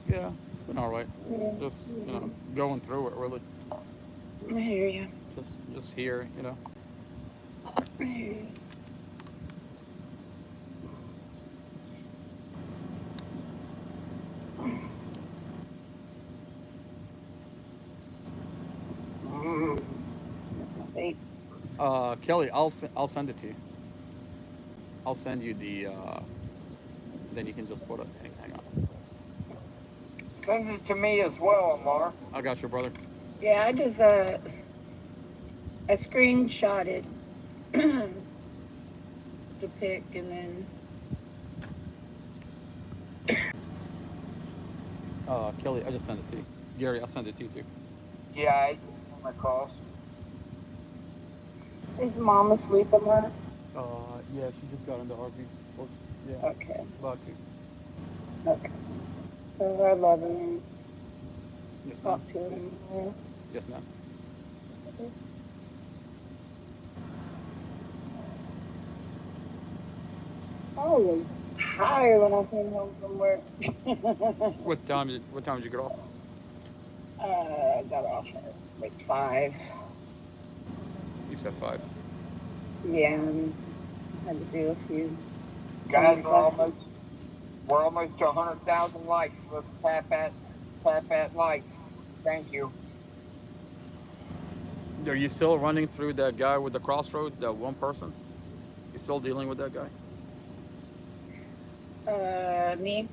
Yeah, it's been all right. Yeah. Just, you know, going through it, really. I hear you. Just here, you know. I hear you. Kelly, I'll send it to you. I'll send you the. Then you can just put it. Hang on. Send it to me as well, Amar. I got you, brother. Yeah, I screenshotted the pic and then Kelly, I just sent it to you. Gary, I'll send it to you too. Yeah, I my calls. is mom asleep, Amar? Yeah, she just got in the RV. Or, yeah, Okay, about to. okay. So I love him. Yes, ma'am. Talk to him. Yeah. Yes, ma'am. I was tired when I came home from work. What time did you get off? I got off at like 5. You said 5. Yeah, and had to do a few Guys, things. we're almost to 100,000 likes. Let's tap at likes. Thank you. Are you still running through that guy with the crossroad? That one person? You still dealing with that guy? Me,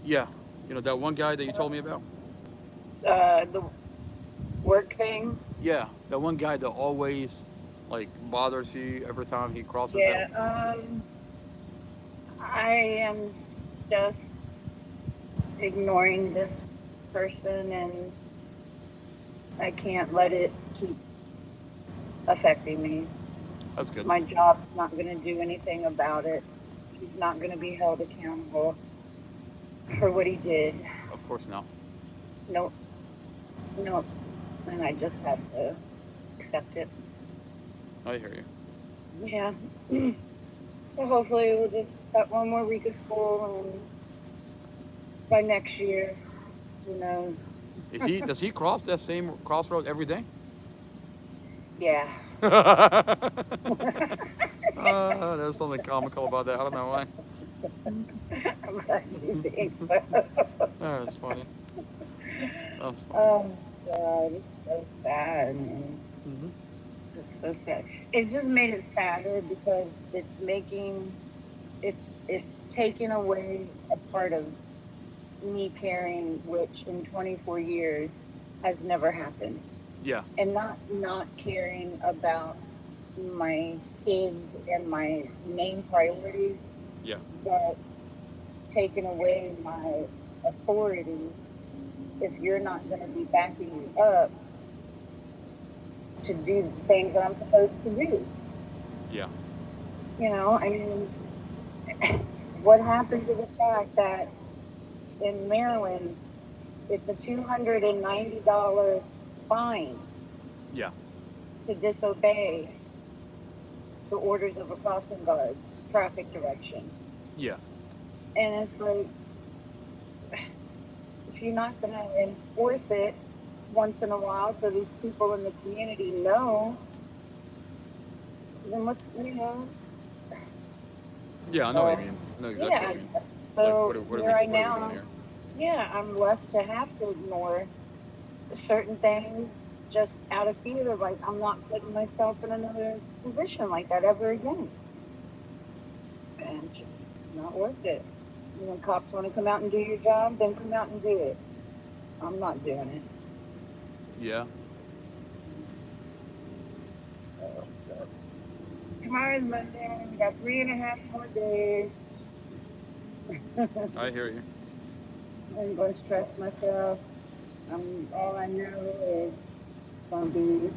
Yeah. You know that one guy that you told me about? the work thing. Yeah, that one guy that always like bothers you every time he crosses Yeah, that. I am just ignoring this person and I can't let it keep affecting me. That's good. My job's not going to do anything about it. He's not going to be held accountable for what he did. Of course not. Nope. Nope. And I just have to accept it. I hear you. Yeah. So hopefully we'll just got one more week of school and by next year, who knows? Does he cross that same crossroad every day? Yeah. There's something comical about that. I don't know why. I'm glad you think so. That's funny. That's funny. Oh God, it's so sad, man. Mm-hmm. It's so sad. It's just made it sadder because it's taking away a part of me caring, which in 24 years has never happened. Yeah. And not caring about my kids and my main priority, Yeah. but taking away my authority if you're not going to be backing me up to do the things that I'm supposed to do. Yeah. You know, I mean, what happened to the fact that in Maryland, it's a $290 fine Yeah. to disobey the orders of a crossing guard's traffic direction. Yeah. And it's like, if you're not going to enforce it once in a while so these people in the community know, then let's, Yeah, I know what you mean. I know exactly what you mean. So Like, what are here we I doing now, here? yeah, I'm left to have to ignore certain things just out of fear. Like, I'm not putting myself in another position like that ever again. And it's just not worth it. When cops want to come out and do your job, then come out and do it. I'm not doing it. Yeah. Tomorrow's Monday. We got 3.5 more days. I hear you. I'm going to stress myself. All I know is going to be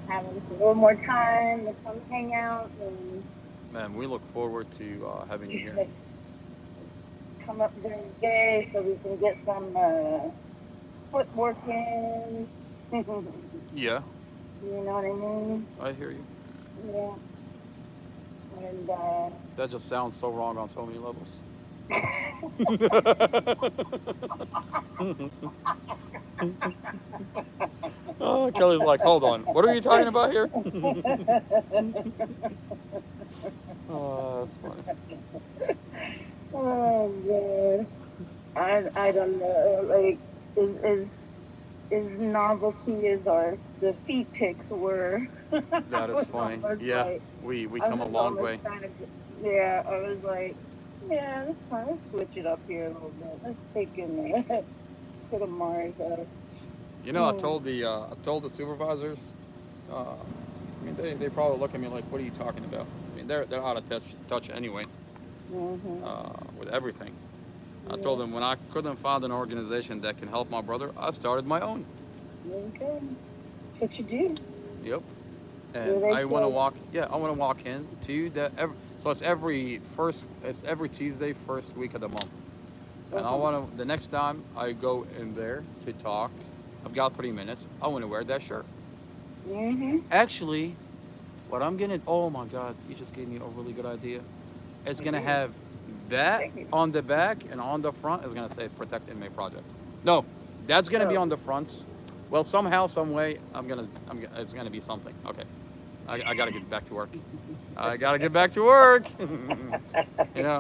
having just a little more time to come hang out and Man, we look forward to having you here. come up during the day so we can get some footwork in. Yeah. You know what I mean? I hear you. Yeah. And That just sounds so wrong on so many levels. Oh, Kelly's like, hold on. What are you talking about here? Oh, that's funny. oh God, I don't know. Like, is as novelty as the feet pics were. That I is was funny. almost Yeah, like, we I come a was long almost way. kind of, yeah, I was like, yeah, let's switch it up here a little bit. Let's take in put a Mars up. You know, I told the supervisors. I mean, they probably look at me like, "What are you talking about?" I mean, they're out of touch anyway Mm-hmm. with everything. I Yeah, told them when I couldn't find an organization that can help my brother, I started my own. okay. That's what you do. Yep. Well, And they I want to said, walk. Yeah, I want to walk in to that. So it's every Tuesday, first week of the month. And I uh-huh. want to. The next time I go in there to talk, I've got 3 minutes. I want to wear that shirt. Mm-hmm. Actually, what I'm gonna. Oh my God! You just gave me a really good idea. It's I gonna did. have that Thank you. on the back, and on the front is gonna say "Protect Inmate Project." No, that's gonna be Oh. on the front. Well, somehow, some way, it's gonna be something. Okay, I gotta get back to work. I gotta get back to work. You know,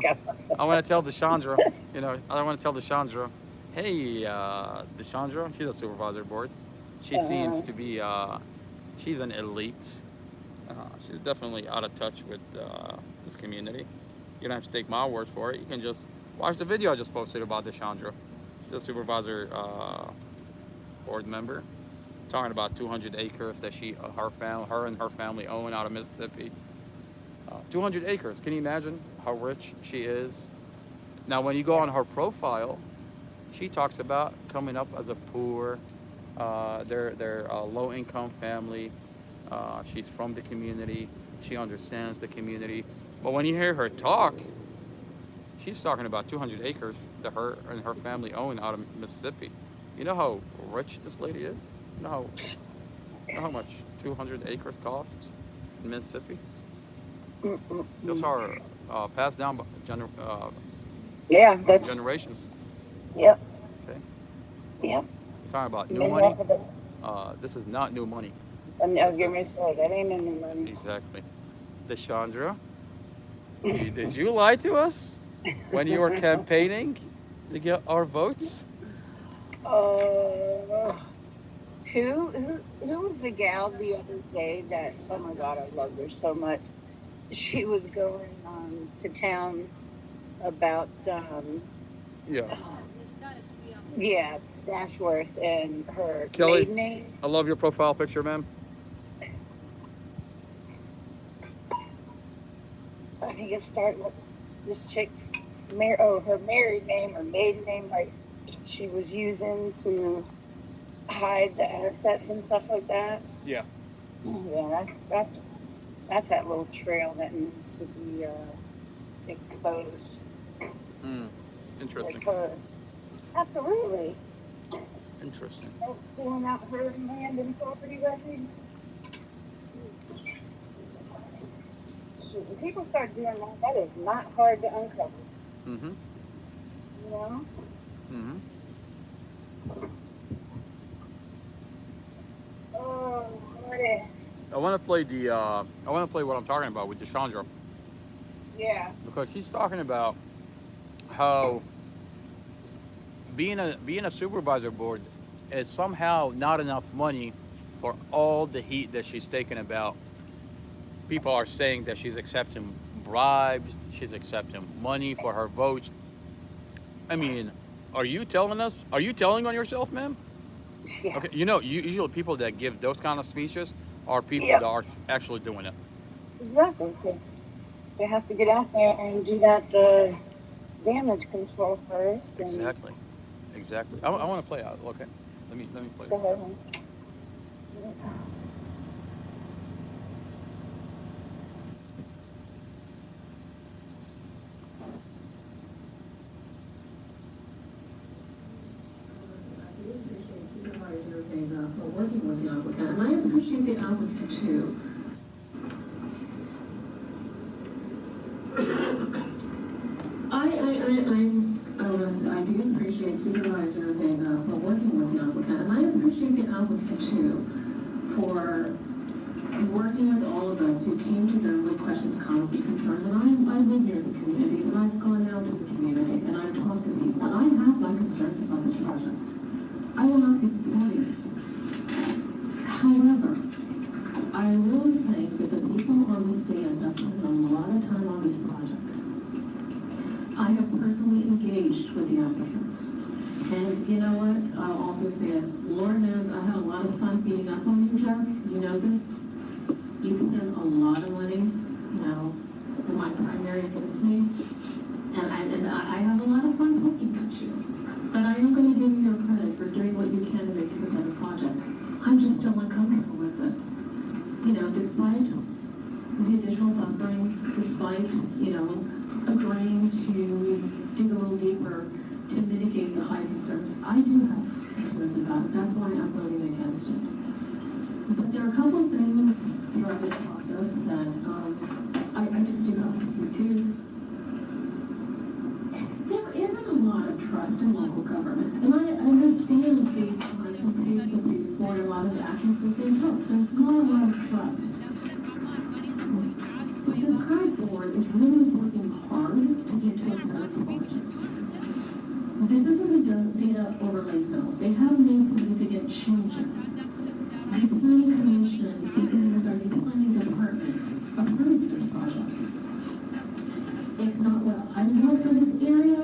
I want to tell Deshandra. You know, I want to tell Deshandra. Hey, Deshandra, she's a supervisor board. She seems Uh, to be. She's an elite. She's definitely out of touch with this community. You don't have to take my word for it. You can just watch the video I just posted about Deshandra. She's a supervisor board member, talking about 200 acres that her and her family own out of Mississippi. 200 acres. Can you imagine how rich she is? Now, when you go yeah. on her profile, she talks about coming up as a poor, they're a low-income family. She's from the community. She understands the community. But when you hear her talk, she's talking about 200 acres that her and her family own out of Mississippi. You know how rich this lady is? You know how much 200 acres costs in Mississippi? Those Mm-mm-mm. are passed down by Yeah, that's, generations. yep, Okay, yep. you're talking about new Been money. off of the, This is not new money. I was This getting ready is to say, that ain't in the money. exactly. Deshandra, did you lie to us when you were campaigning to get our votes? uh, who was the gal the other day that, oh my God, I loved her so much. She was going to town about, Yeah, This time it's free on yeah, Dashworth and her Kelly, maiden name. I love your profile picture, ma'am. I think it started with this chick's her married name or maiden name, like she was using to hide the assets and stuff like that. Yeah. Yeah, that's that little trail that needs to be exposed. Mm, It's interesting. her. Absolutely. Interesting. Pulling out her land and property records. Shoot, when people start doing that, that is not hard to uncover. Mm-hmm. You know? Mm-hmm. Oh, Lordy. I want to play I want to play what I'm talking about with Deshandra Yeah. because she's talking about how being a supervisor board is somehow not enough money for all the heat that she's taken about. People are saying that she's accepting bribes, she's accepting money for her votes. I mean, are you telling us? Are you telling on yourself, ma'am? Yeah. Okay, usually people that give those kind of speeches are people that Yep. are actually doing it. Exactly. 'Cause they have to get out there and do that damage control first. And Exactly. Exactly. I want to play out. Okay. Let me play go it. ahead. And, I do appreciate Supervisor Vega for working with the applicant, and I appreciate the applicant too. I do appreciate Supervisor Vega for working with the applicant, and I appreciate the applicant too for working with all of us who came to them with questions, comments, and concerns. And I live near the community, and I've gone out to the community, and I've talked to people, and I have my concerns about this project. I will not be supporting it. However, I will say that the people on this dais have put a lot of time on this project. I have personally engaged with the applicants. And you know what? I'll also say it. Lord knows I had a lot of fun beating up on you, Jeff. You know this. You put in a lot of money, you know, in my primary against me. And I have a lot of fun poking at you. But I am going to give you your credit for doing what you can to make this a better project. I'm just still uncomfortable with it. You know, despite the additional buffering, despite, you know, agreeing to dig a little deeper to mitigate the high concerns, I do have concerns about it. That's why I'm voting against it. But there are a couple of things throughout this process that I just do have to speak to. There isn't a lot of trust in local government, and I understand based on some the previous board, a lot of the actions that they took. There's not a lot of trust. But this current board is really working hard to get to a better project. This isn't a data overlay zone. They have made significant changes. The planning commission, the planning department approves this project. It's not what I want for this area,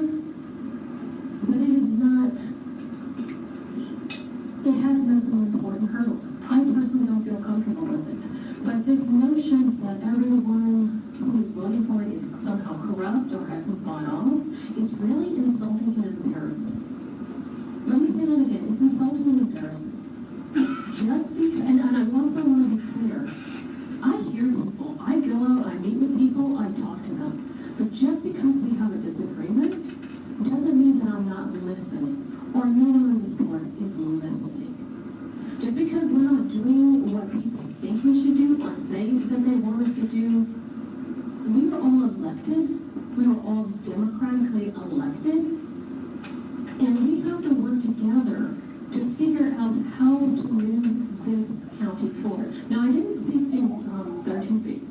but it is not, it has met some important hurdles. I personally don't feel comfortable with it. But this notion that everyone who is voting for it is somehow corrupt or has been bought off is really insulting and embarrassing. Let me say that again, it's insulting and embarrassing. Just because, and I also want to be clear, I hear people, I go out, I meet with people, I talk to them. But just because we have a disagreement doesn't mean that I'm not listening, or no one on this board is listening. Just because we're not doing what people think we should do or say that they want us to do, we were all elected, we were all democratically elected, and we have to work together to figure out how to move this county forward. Now, I didn't speak to 13B.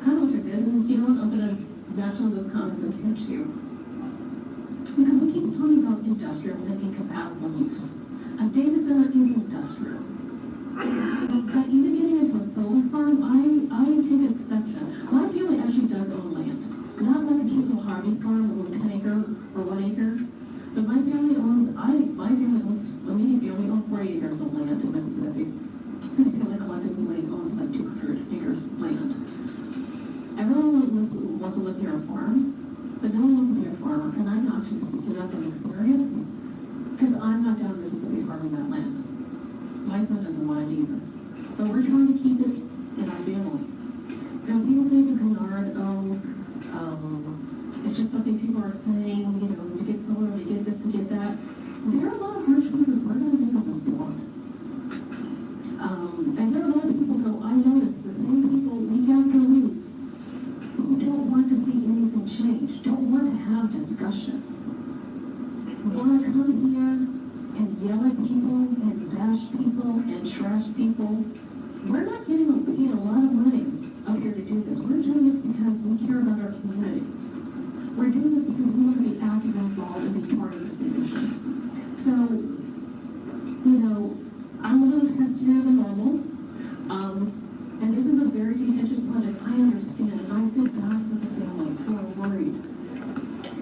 Kind of wish I did, and you know what, I'm going to match on those comments in here too. Because we keep talking about industrial and incompatible use. A data center is industrial. But even getting into a solar farm, I take an exception. My family actually does own land. Not like a cute little Harvey farm with 10 acre or 1 acre. But my family owns, my immediate family owns 40 acres of land in Mississippi. My family collectively owns like 200 acres of land. Everyone wants to live near a farm, but no one wants to be a farmer. And I can actually speak to that from experience, because I'm not down in Mississippi farming that land. My son doesn't want it either. But we're trying to keep it in our family. Now, people say it's a canard, it's just something people are saying, you know, to get solar, to get this, to get that. There are a lot of hard choices we're going to make on this board. And there are a lot of people, though, I notice, the same people week after week, who don't want to see anything change, don't want to have discussions, want to come here and yell at people and bash people and trash people. We're not getting paid a lot of money up here to do this. We're doing this because we care about our community. We're doing this because we want to be active and involved and be part of the solution. So, you know, I'm a little testier than normal. And this is a very contentious project. I understand, and I feel bad for the families who are worried.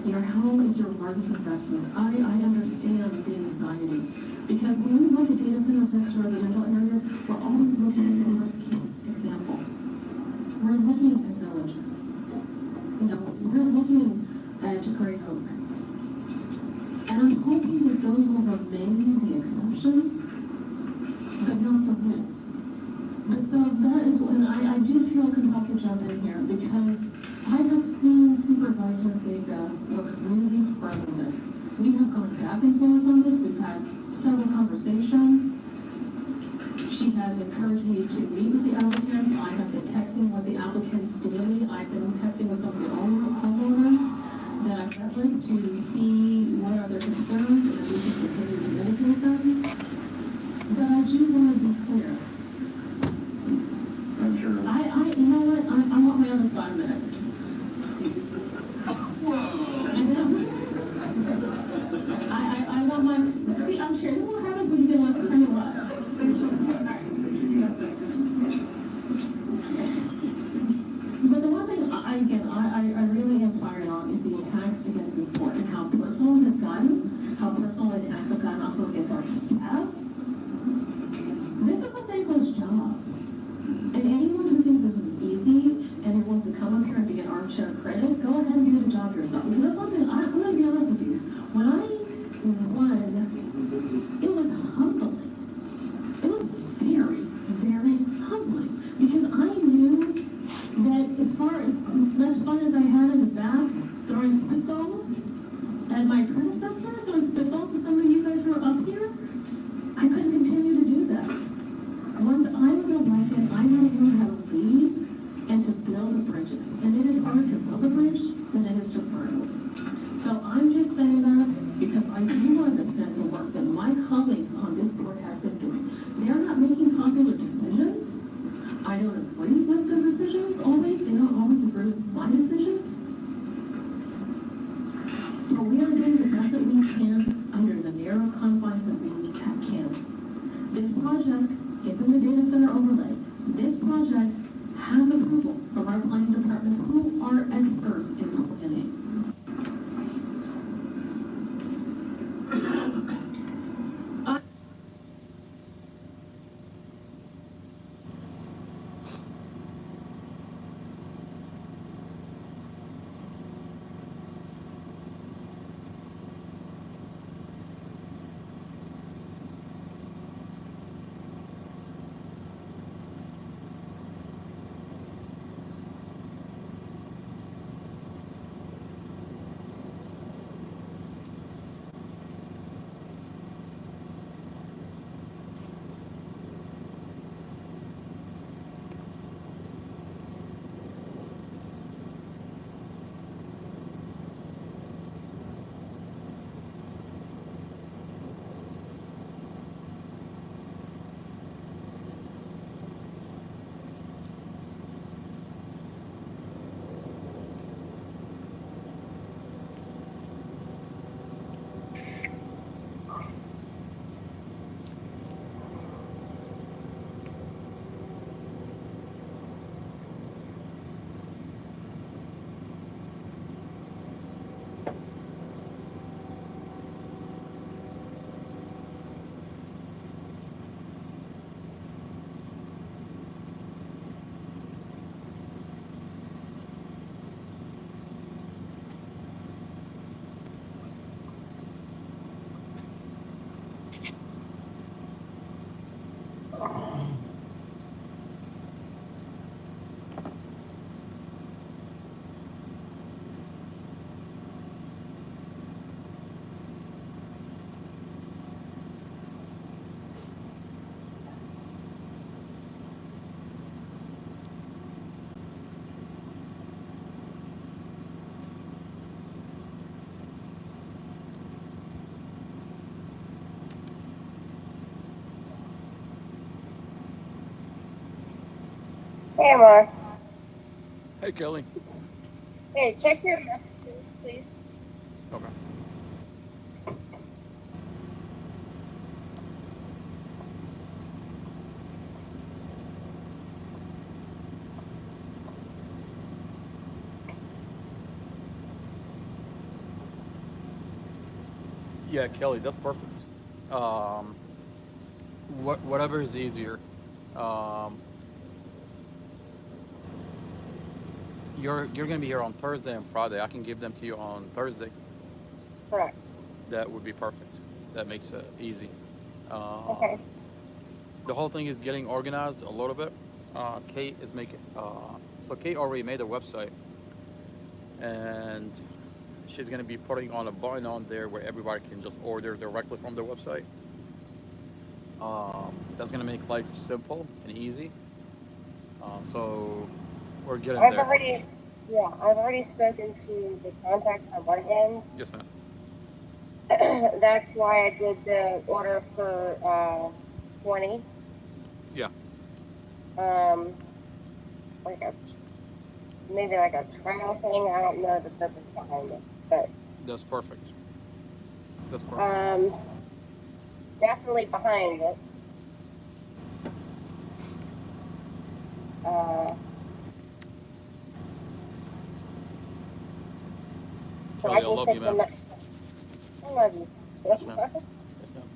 Your home is your largest investment. I understand the anxiety. Because when we look at data centers next to residential areas, we're always looking at the worst case example. We're looking at villages. You know, we're looking at Great Oak. And I'm hoping that those will remain the exceptions, but not the rule. But so that is when I do feel compelled to jump in here, because I have seen Supervisor Vega work really hard on this. We have gone back and forth on this. We've had several conversations. She has encouraged me to meet with the applicants. I have been texting with the applicants daily. I've been texting with some of the homeowners that I've met with to see what are their concerns and if we can continue to mitigate them. But I do want to be clear. Sure. You know what? I want my other 5 minutes. And then, I again, I really am fired on is the attacks against the board and how personal it has gotten, how personal the attacks have gotten also against our staff. This is a thankless job. And anyone who thinks this is easy and who wants to come up here and be an armchair critic, go ahead and do the job yourself. Because that's one thing, I'm going to be honest with you. When I won, it was humbling. It was very, very humbling. Because I knew that as far as much fun as I had in the back throwing spitballs at my predecessor, throwing spitballs at some of you guys who are up here, I couldn't continue to do that. Once I was elected, I had to learn how to lead and to build the bridges. And it is harder to build a bridge than it is to burn it. So I'm just saying that because I do want to defend the work that my colleagues on this board has been doing. They're not making popular decisions. I don't agree with the decisions always. They don't always agree with my decisions. But we are doing the best that we can under the narrow confines that we can. This project is in the data center overlay. This project has approval from our planning department, who are experts in planning. Hey, Amar. Hey, Kelly. Hey, check your messages, please. Okay. Yeah, Kelly, that's perfect. Whatever is easier. Um, you're gonna be here on Thursday and Friday. I can give them to you on Thursday. Correct. That would be perfect. That makes it easy. Okay. The whole thing is getting organized a little bit. Kate is making. So Kate already made a website, and she's gonna be putting on a button on there where everybody can just order directly from the website. That's gonna make life simple and easy. So we're getting I've there. already spoken to the contacts on one end. Yes, ma'am. That's why I did the order for 20. Yeah. Like maybe like a trial thing. I don't know the purpose behind it, but That's perfect. That's perfect. definitely behind it. So I Kelly, I can love take you, the man. I love you. Yes, ma'am. Yes, ma'am.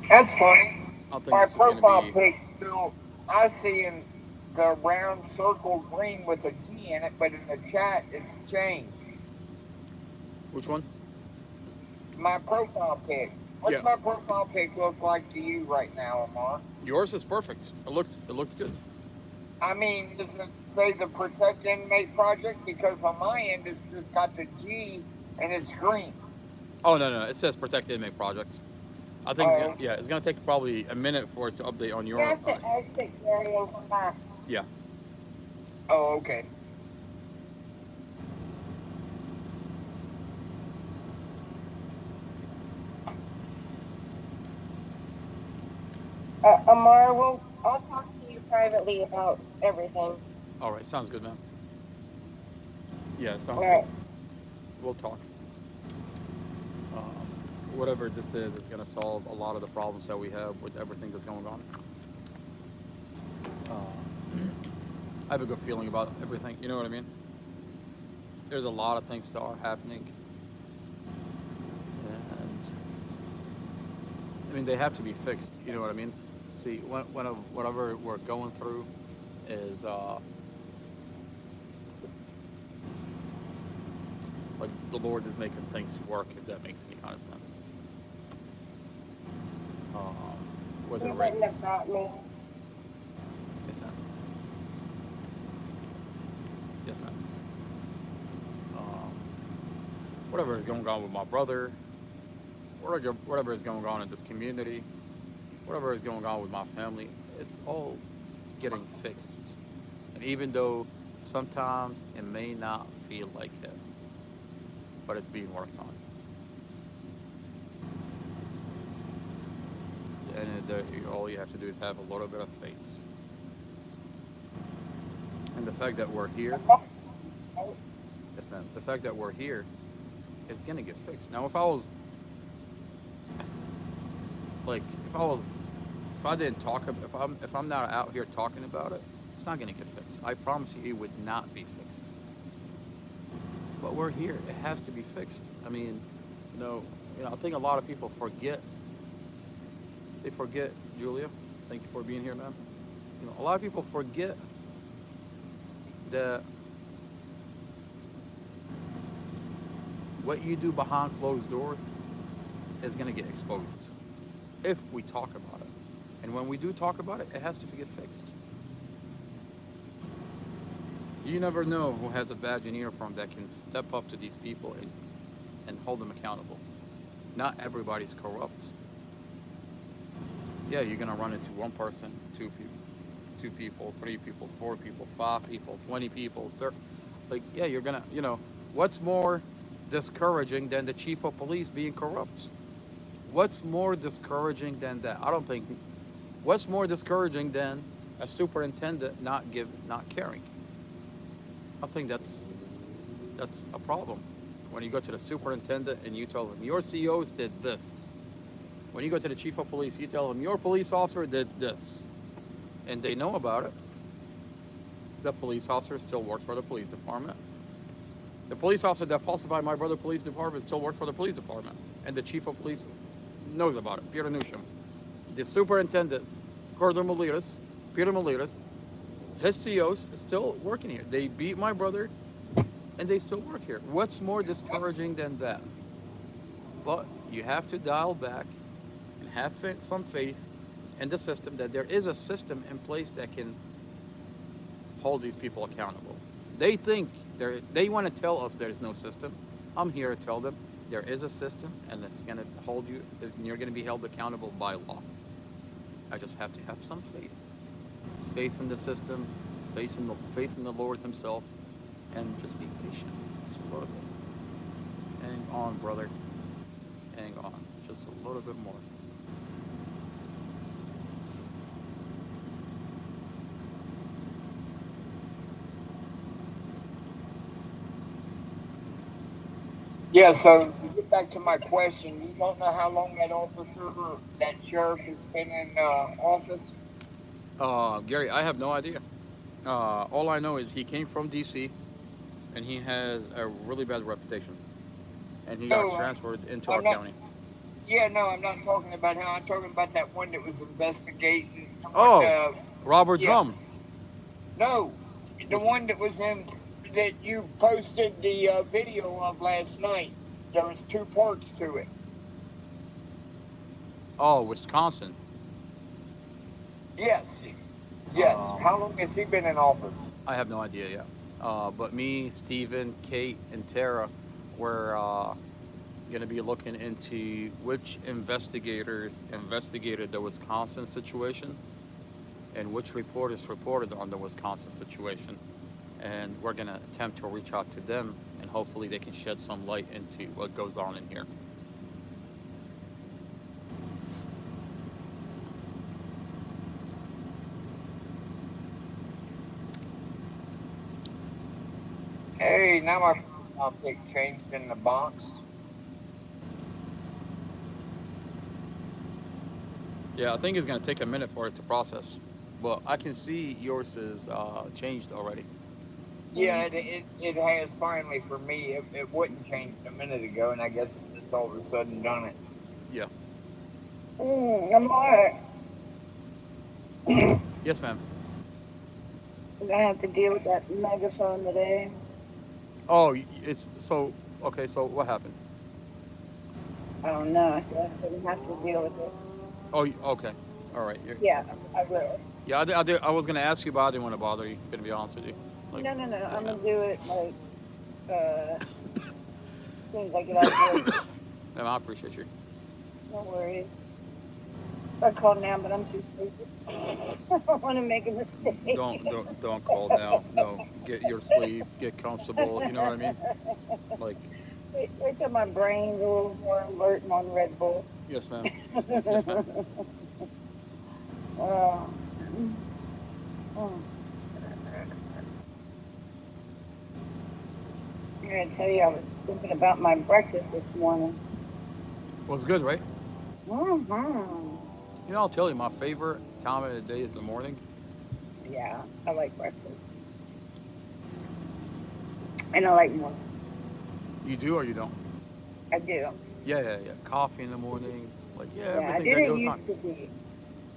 That's funny. I think My this is gonna profile be. pic still, I see in the round circle green with a G in it, but in the chat it's changed. Which one? My profile pic. What's Yeah, my profile pic look like to you right now, Amar? yours is perfect. It looks good. I mean, does it say the Protect Inmate Project? Because on my end it's just got the G and it's green. Oh no, no, it says Protect Inmate Project. I think Oh, it's gonna take probably a minute for it to update on You your. have to exit Gary and come back. Yeah. oh, okay. Amar, I'll talk to you privately about everything. All right, sounds good, man. Yeah, sounds All good. right. We'll talk. Um, Whatever this is, it's gonna solve a lot of the problems that we have with everything that's going on. I have a good feeling about everything. You know what I mean? There's a lot of things that are happening, and I mean they have to be fixed. You know what I mean? See, whatever we're going through is like the Lord is making things work. If that makes any kind of sense. Um, Whether You wouldn't it's have got me. yes, ma'am. Yes, ma'am. Um, Whatever is going on with my brother, whatever is going on in this community, whatever is going on with my family, it's all getting fixed. And even though sometimes it may not feel like it, but it's being worked on. And all you have to do is have a little bit of faith. And the fact that we're here, yes, ma'am. The fact that we're here is gonna get fixed. Now, if I was like, if I didn't talk, if I'm not out here talking about it, it's not gonna get fixed. I promise you, it would not be fixed. But we're here. It has to be fixed. I mean, I think a lot of people forget. They forget, Julia. Thank you for being here, ma'am. A lot of people forget that what you do behind closed doors is going to get exposed if we talk about it. And when we do talk about it, it has to get fixed. You never know who has a badge and uniform that can step up to these people and hold them accountable. Not everybody's corrupt. Yeah, you're going to run into one person, two people, 3 people, 4 people, 5 people, 20 people, 30. Like, yeah, you're going to, what's more discouraging than the chief of police being corrupt? What's more discouraging than that? I don't think. What's more discouraging than a superintendent not caring? I think that's a problem. When you go to the superintendent and you tell him your COs did this. When you go to the chief of police, you tell him your police officer did this, and they know about it. The police officer still works for the police department. The police officer that falsified my brother's police department still works for the police department, and the chief of police knows about it, Peter Newsham. The superintendent, Peter Maliras, his COs is still working here. They beat my brother, and they still work here. What's more discouraging than that? But you have to dial back and have some faith in the system, that there is a system in place that can hold these people accountable. They think they want to tell us there's no system. I'm here to tell them there is a system, and it's going to hold you, and you're going to be held accountable by law. I just have to have some faith. Faith in the system, faith in the Lord himself, and just be patient. Just a little bit. Hang on, brother. Hang on. Just a little bit more. Yeah, so to get back to my question, you don't know how long that sheriff has been in office? Gary, I have no idea. All I know is he came from DC and he has a really bad reputation, and he got No, transferred into our I'm not. county. Yeah, no, I'm not talking about him. I'm talking about that one that was investigating. The one, Oh, Robert yeah, Drum. no, the Which one? one that was in that you posted the video of last night. There was two parts to it. Oh, Wisconsin. Yes, yes. Um, How long has he been in office? I have no idea yet. But me, Steven, Kate, and Tara were going to be looking into which investigators investigated the Wisconsin situation and which reporters reported on the Wisconsin situation. And we're going to attempt to reach out to them, and hopefully they can shed some light into what goes on in here. Hey, now my profile pic changed in the box. Yeah, I think it's going to take a minute for it to process. But I can see yours is changed already. Yeah, it has finally for me. It wouldn't changed a minute ago, and I guess it just all of a sudden done it. Yeah. I'm alright. Yes, ma'am. I'm gonna have to deal with that megaphone today. Oh, it's so okay. So what happened? I don't know. I said I'm gonna have to deal with it. Oh, okay. All right. Yeah, I will. Yeah, I was gonna ask you, but I didn't want to bother you. Gonna be honest with you. Like, No. yes, I'm ma'am. gonna do it like as soon as I get out of work. Ma'am, I appreciate you. No worries. I called now, but I'm too sleepy. I don't want to make a mistake. Don't call now. No, get your sleep. Get comfortable. You know what I mean? Like, Wait till my brain's a little more alert and on Red Bull. yes, ma'am. Yes, ma'am. Oh. Oh. I gotta tell you, I was thinking about my breakfast this morning. Was good, right? Mm-hmm. You know, I'll tell you, my favorite time of the day is the morning. Yeah, I like breakfast. And I like morning. You do or you don't? I do. Yeah. Coffee in the morning. Like, yeah, Yeah, I everything that didn't goes on. used to be.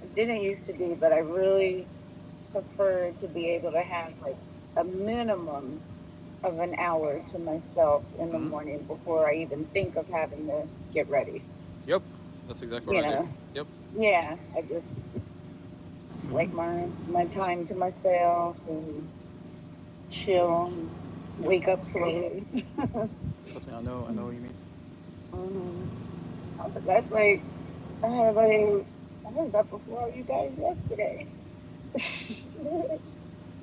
I didn't used to be, but I really prefer to be able to have like a minimum of an hour to myself in the morning before I even think of having to get ready. Yep, that's exactly You what I do. know? Yep. Yeah, I just like my time to myself and chill and wake up slowly. Trust me, I know what you mean. But that's like I was up before you guys yesterday.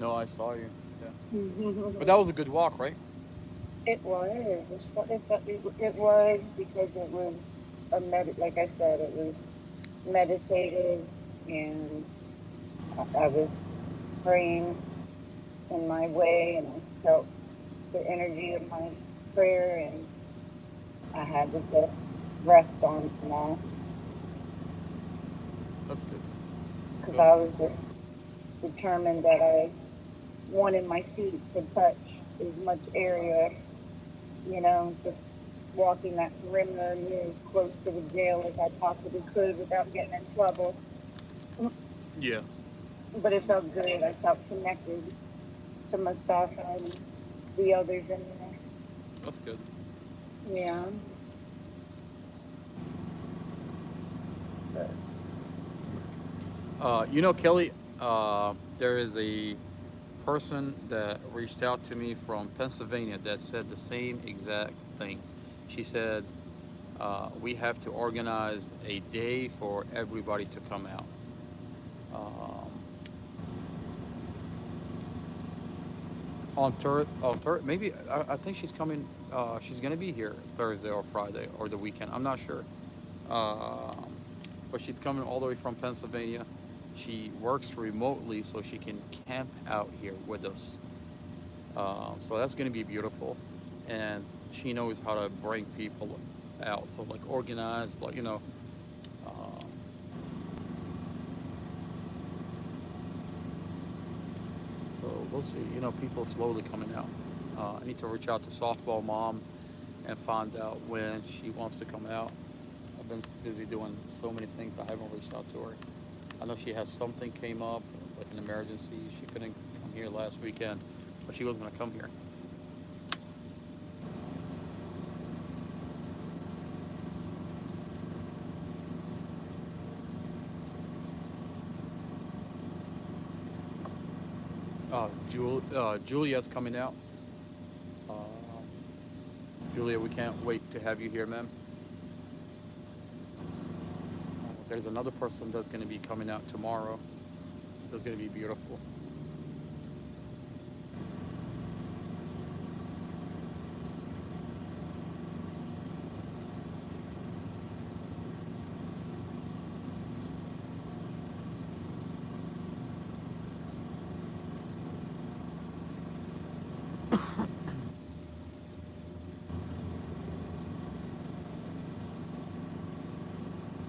No, I saw you. Yeah. But that was a good walk, right? It was. It was because it was like I said, it was meditative, and I was praying in my way, and I felt the energy of my prayer, and I had to just rest on it now That's good. because I was just determined that I wanted my feet to touch as much area, just walking that perimeter near as close to the jail as I possibly could without getting in trouble. Yeah. But it felt good. I felt connected to Mustafa and the others in there. That's good. Yeah. Kelly, there is a person that reached out to me from Pennsylvania that said the same exact thing. She said, we have to organize a day for everybody to come out. Maybe I think she's coming. She's gonna be here Thursday or Friday or the weekend. I'm not sure. But she's coming all the way from Pennsylvania. She works remotely, so she can camp out here with us. So that's gonna be beautiful, and she knows how to bring people out. So like organize, So we'll see. You know, people slowly coming out. I need to reach out to softball mom and find out when she wants to come out. I've been busy doing so many things. I haven't reached out to her. I know she has something came up, like an emergency. She couldn't come here last weekend, but she was gonna come here. Julia's coming out. Uh, Julia, we can't wait to have you here, ma'am. There's another person that's going to be coming out tomorrow. That's going to be beautiful.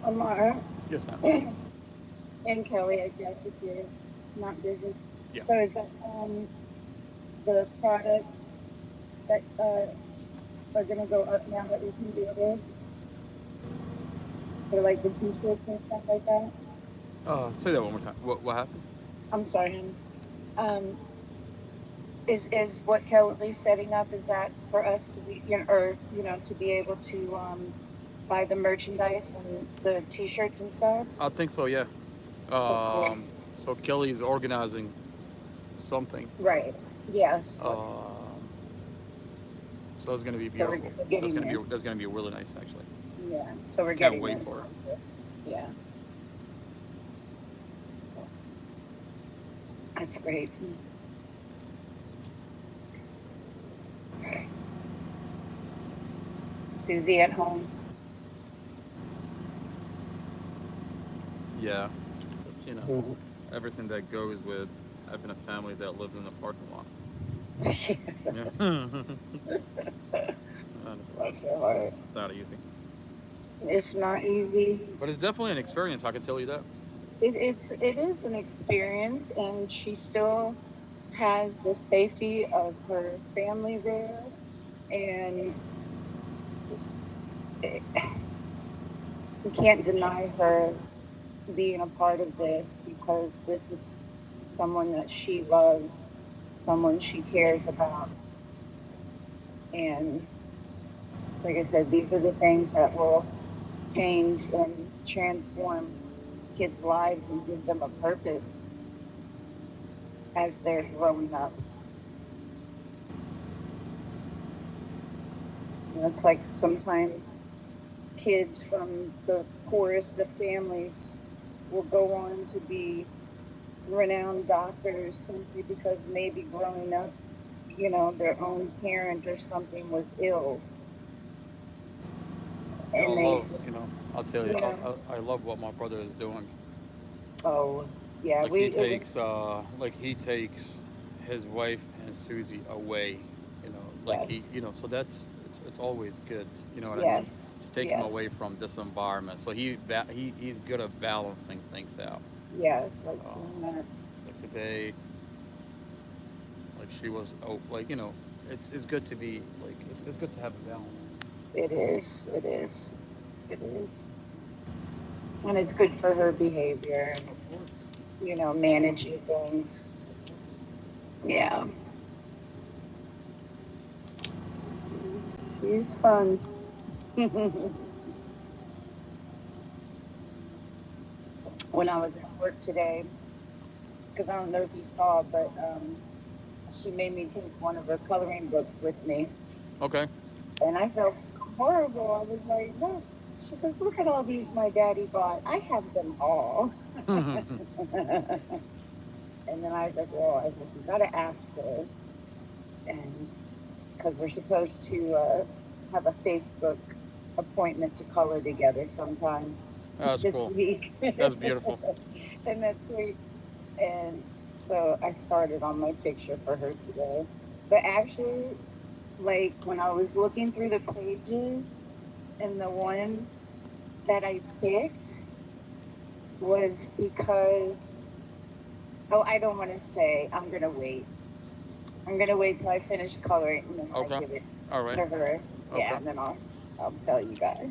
Amara Yes, ma'am. and Kelly, I guess, if you're not busy. Yeah. So is that the products that are gonna go up now that we can do it? For like the t-shirts and stuff like that? Say that one more time. What happened? I'm sorry, honey. Is what Kelly's setting up, is that for us to be, or, to be able to buy the merchandise and the t-shirts and stuff? I think so. Yeah. Okay. So Kelly's organizing something. Right. Yes. So it's going to be So we're beautiful. getting there. That's going to be really nice, actually. Yeah. So we're Can't getting wait there. for it. Yeah. That's great. Susie at home. Yeah. That's, everything that goes with having a family that lives in the parking lot. Yeah. Bless her heart. It's not easy. It's not easy. But it's definitely an experience, I can tell you that. It is an experience, and she still has the safety of her family there, and we can't deny her being a part of this, because this is someone that she loves, someone she cares about, and like I said, these are the things that will change and transform kids' lives and give them a purpose as they're growing up. It's like sometimes kids from the poorest of families will go on to be renowned doctors simply because maybe growing up, their own parent or something was ill. And I'll tell you, I love what my brother is doing. Oh, yeah. Like he takes his wife and Susie away, Yes. So it's always good, you know what I mean? Yes. To take him away from this environment. So he's good at balancing things out. Yes, I've seen that. Like today, like she was, it's good to be like it's good to have a balance. It is. It is. It is. And it's good for her behavior, managing things. Yeah. She's fun. When I was at work today, because I don't know if you saw, but she made me take one of her coloring books with me. Okay. And I felt so horrible. I was like, look. She goes, look at all these my daddy bought. I have them all. And then I was like, you got to ask first. And because we're supposed to have a Facebook appointment to color together sometime this cool. week. That's beautiful. And that's sweet. And so I started on my picture for her today. But actually, like when I was looking through the pages, and the one that I picked was because Oh, I don't want to say. I'm gonna wait. I'm gonna wait till I finish coloring and then I Okay. give it All right. to her. Yeah, Okay. and then I'll tell you guys.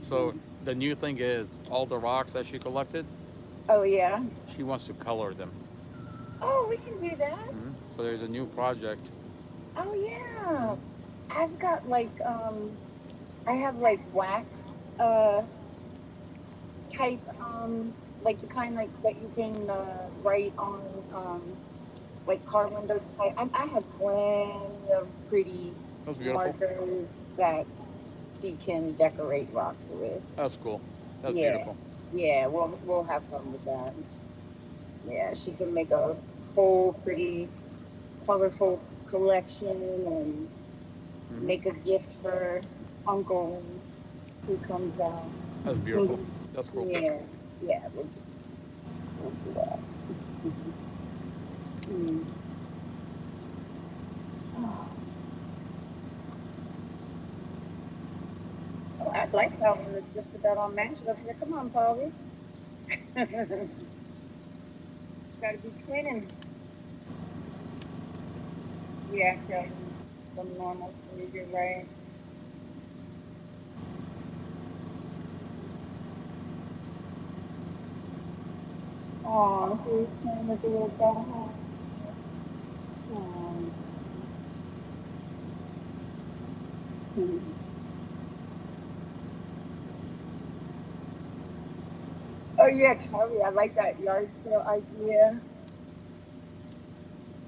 So the new thing is all the rocks that she collected. Oh yeah. She wants to color them. Oh, we can do that. So there's a new project. Oh yeah. I've got like I have like wax uh type like the kind like that you can write on like car window type. I have plenty of pretty That's beautiful. markers that she can decorate rocks with. That's cool. That's Yeah. beautiful. Yeah, we'll have fun with that. Yeah, she can make a whole pretty colorful collection and make a gift for uncle who comes out. That's beautiful. That's cool. Yeah, yeah, we'll do that. Mm. Oh, I'd like that one that's just about on match. Let's say, come on, Polly. Gotta be twinning. Yeah, some normal food, you're right. Oh, who's playing with the little dog? Oh. Oh yeah, Kelly, I like that yard sale idea.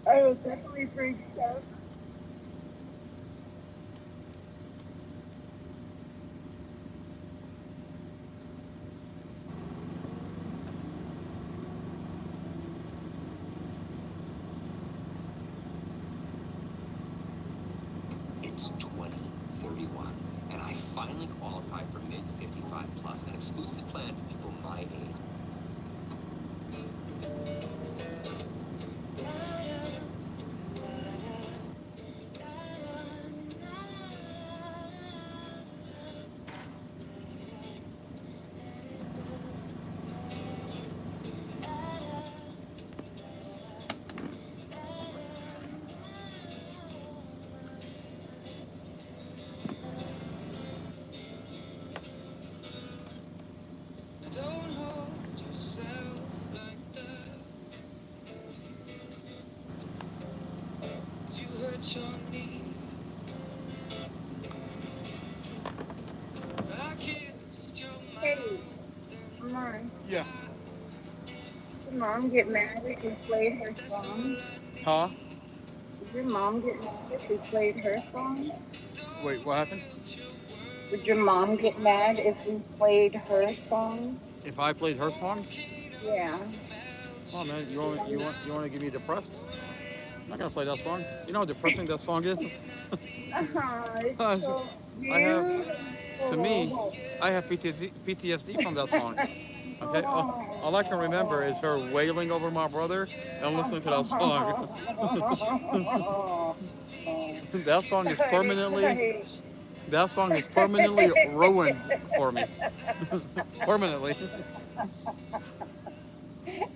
Oh, definitely bring stuff. It's 2031, and I finally qualify for Mid 55 Plus, an exclusive plan for people my age. Don't hold yourself like that, 'cause you hurt your knee. I kissed your Hey, mouth. come on. Yeah. Did your mom get mad if we played her song? Huh? Did your mom get mad if we played her song? Wait, what happened? Would your mom get mad if we played her song? If I played her song? Yeah. Oh man, you want to get me depressed? I'm not gonna play that song. You know how depressing that song is. It's so I have, to me, beautiful. I have PTSD from that song. Okay, all I can remember is her wailing over my brother and listening to that song. That song is permanently, that song is permanently ruined for me. Permanently.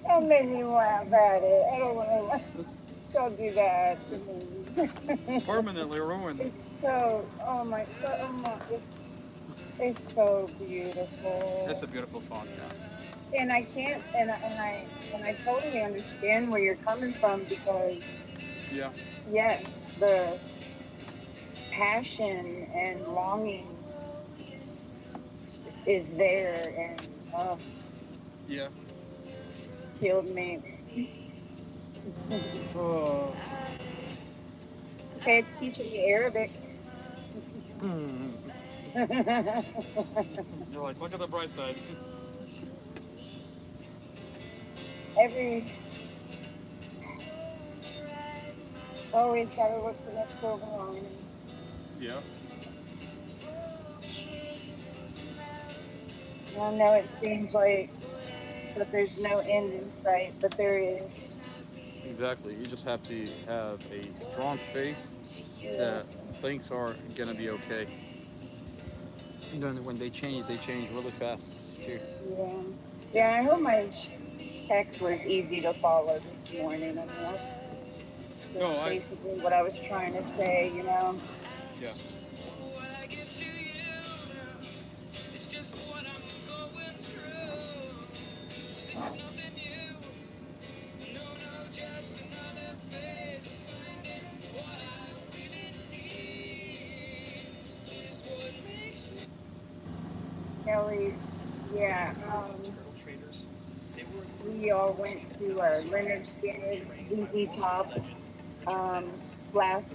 Don't make me laugh at it. I don't want to. Don't do that to me. Permanently ruined. It's so. Oh my God. Oh my. It's so beautiful. It's a beautiful song, yeah. And I can't. And I totally understand where you're coming from because Yeah. yes, the passion and longing is there, and Yeah. killed me. Oh. Okay, it's teaching me Arabic. You're like, look at the bright side. Always gotta look for that silver lining. Yeah. I know it seems like that there's no end in sight, but there is. Exactly. You just have to have a strong faith that things are gonna be okay. And then when they change really fast too. Yeah. Yeah, I hope text was easy to follow this morning. I mean, that's No, basically what I was trying to say, you know. yeah. It's just what I'm going through. This is nothing new. No, no, just another phase of finding what I really need. Is what makes me. Kelly, yeah, we all went to Leonard Skinner ZZ Top last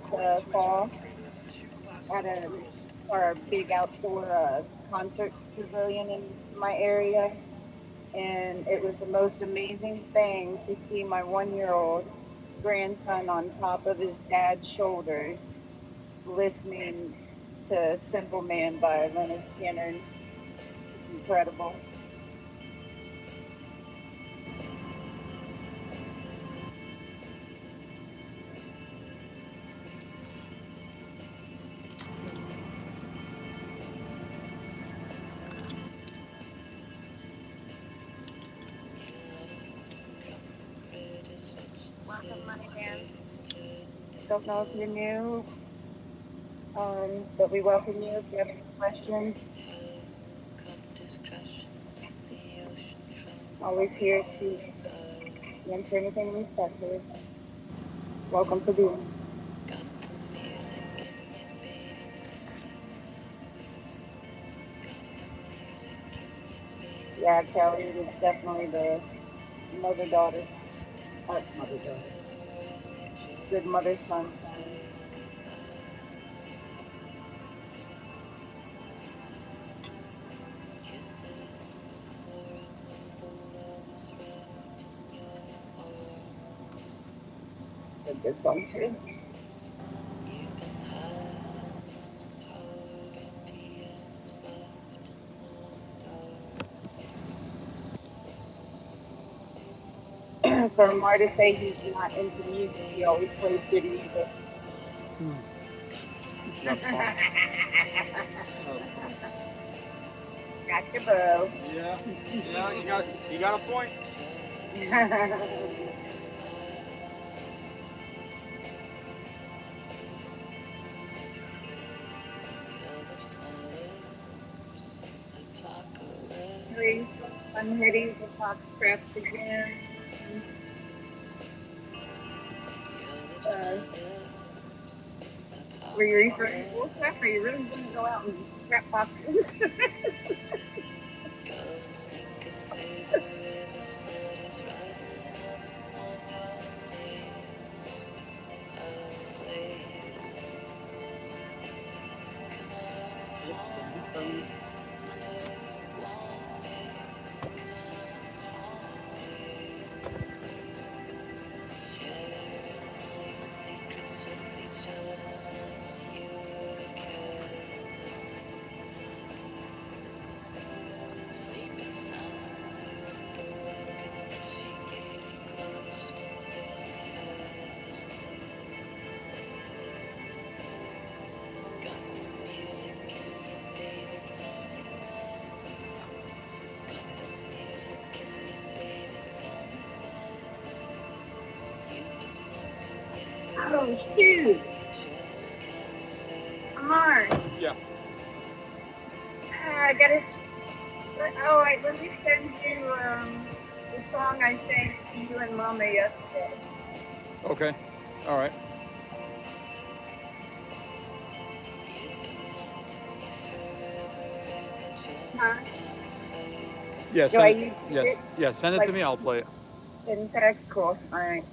fall at our big outdoor concert pavilion in my area, and it was the most amazing thing to see my 1 year old grandson on top of his dad's shoulders listening to Simple Man by Leonard Skinner. It's incredible. Welcome, Money Man. Don't know if you're new, but we welcome you if you have any questions. Always here to answer anything respectfully. Welcome to being. Yeah, Kelly, it is definitely the mother-daughter, mother-daughter, good mother-son song. It's a good song too. For Mar to say he's not into music, he always plays good music. That's fine. Gotcha, bro. Yeah. Yeah, you got a point. Really, I'm hitting the box traps again. Uh, were you referring to wolf trap? Are you really going to go out and trap foxes? Oh, shoot. Amar, Yeah. I gotta. Oh, wait, let me send you the song I sang to you and Mama yesterday. Okay. All right. Huh? Yeah. Do I Send it. use Yes. it? Yeah. Send it to Like me. I'll play it. in text? Cool. All right.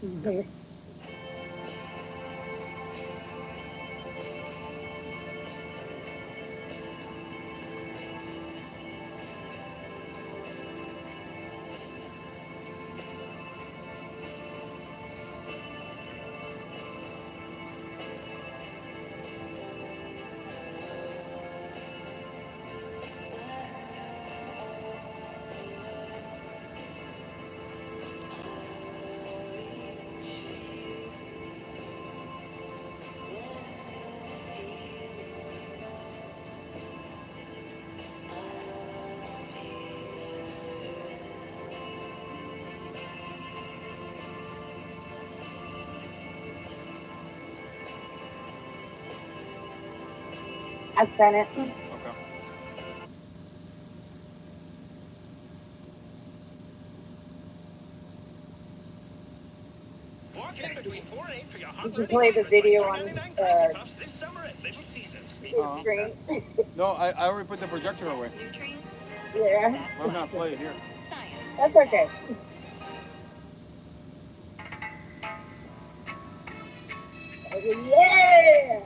I sent it. Okay. Walk in between 4 and 8 for your hot Did you ready play the favorites like video on $3.99 Crazy Puffs this summer at Little Caesars. Pizza, Uh-huh. pizza. No, I already put the projector away. Yeah, I'm not playing here. that's okay. Yeah.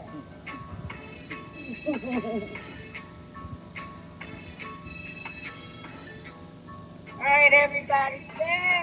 All right, everybody, say.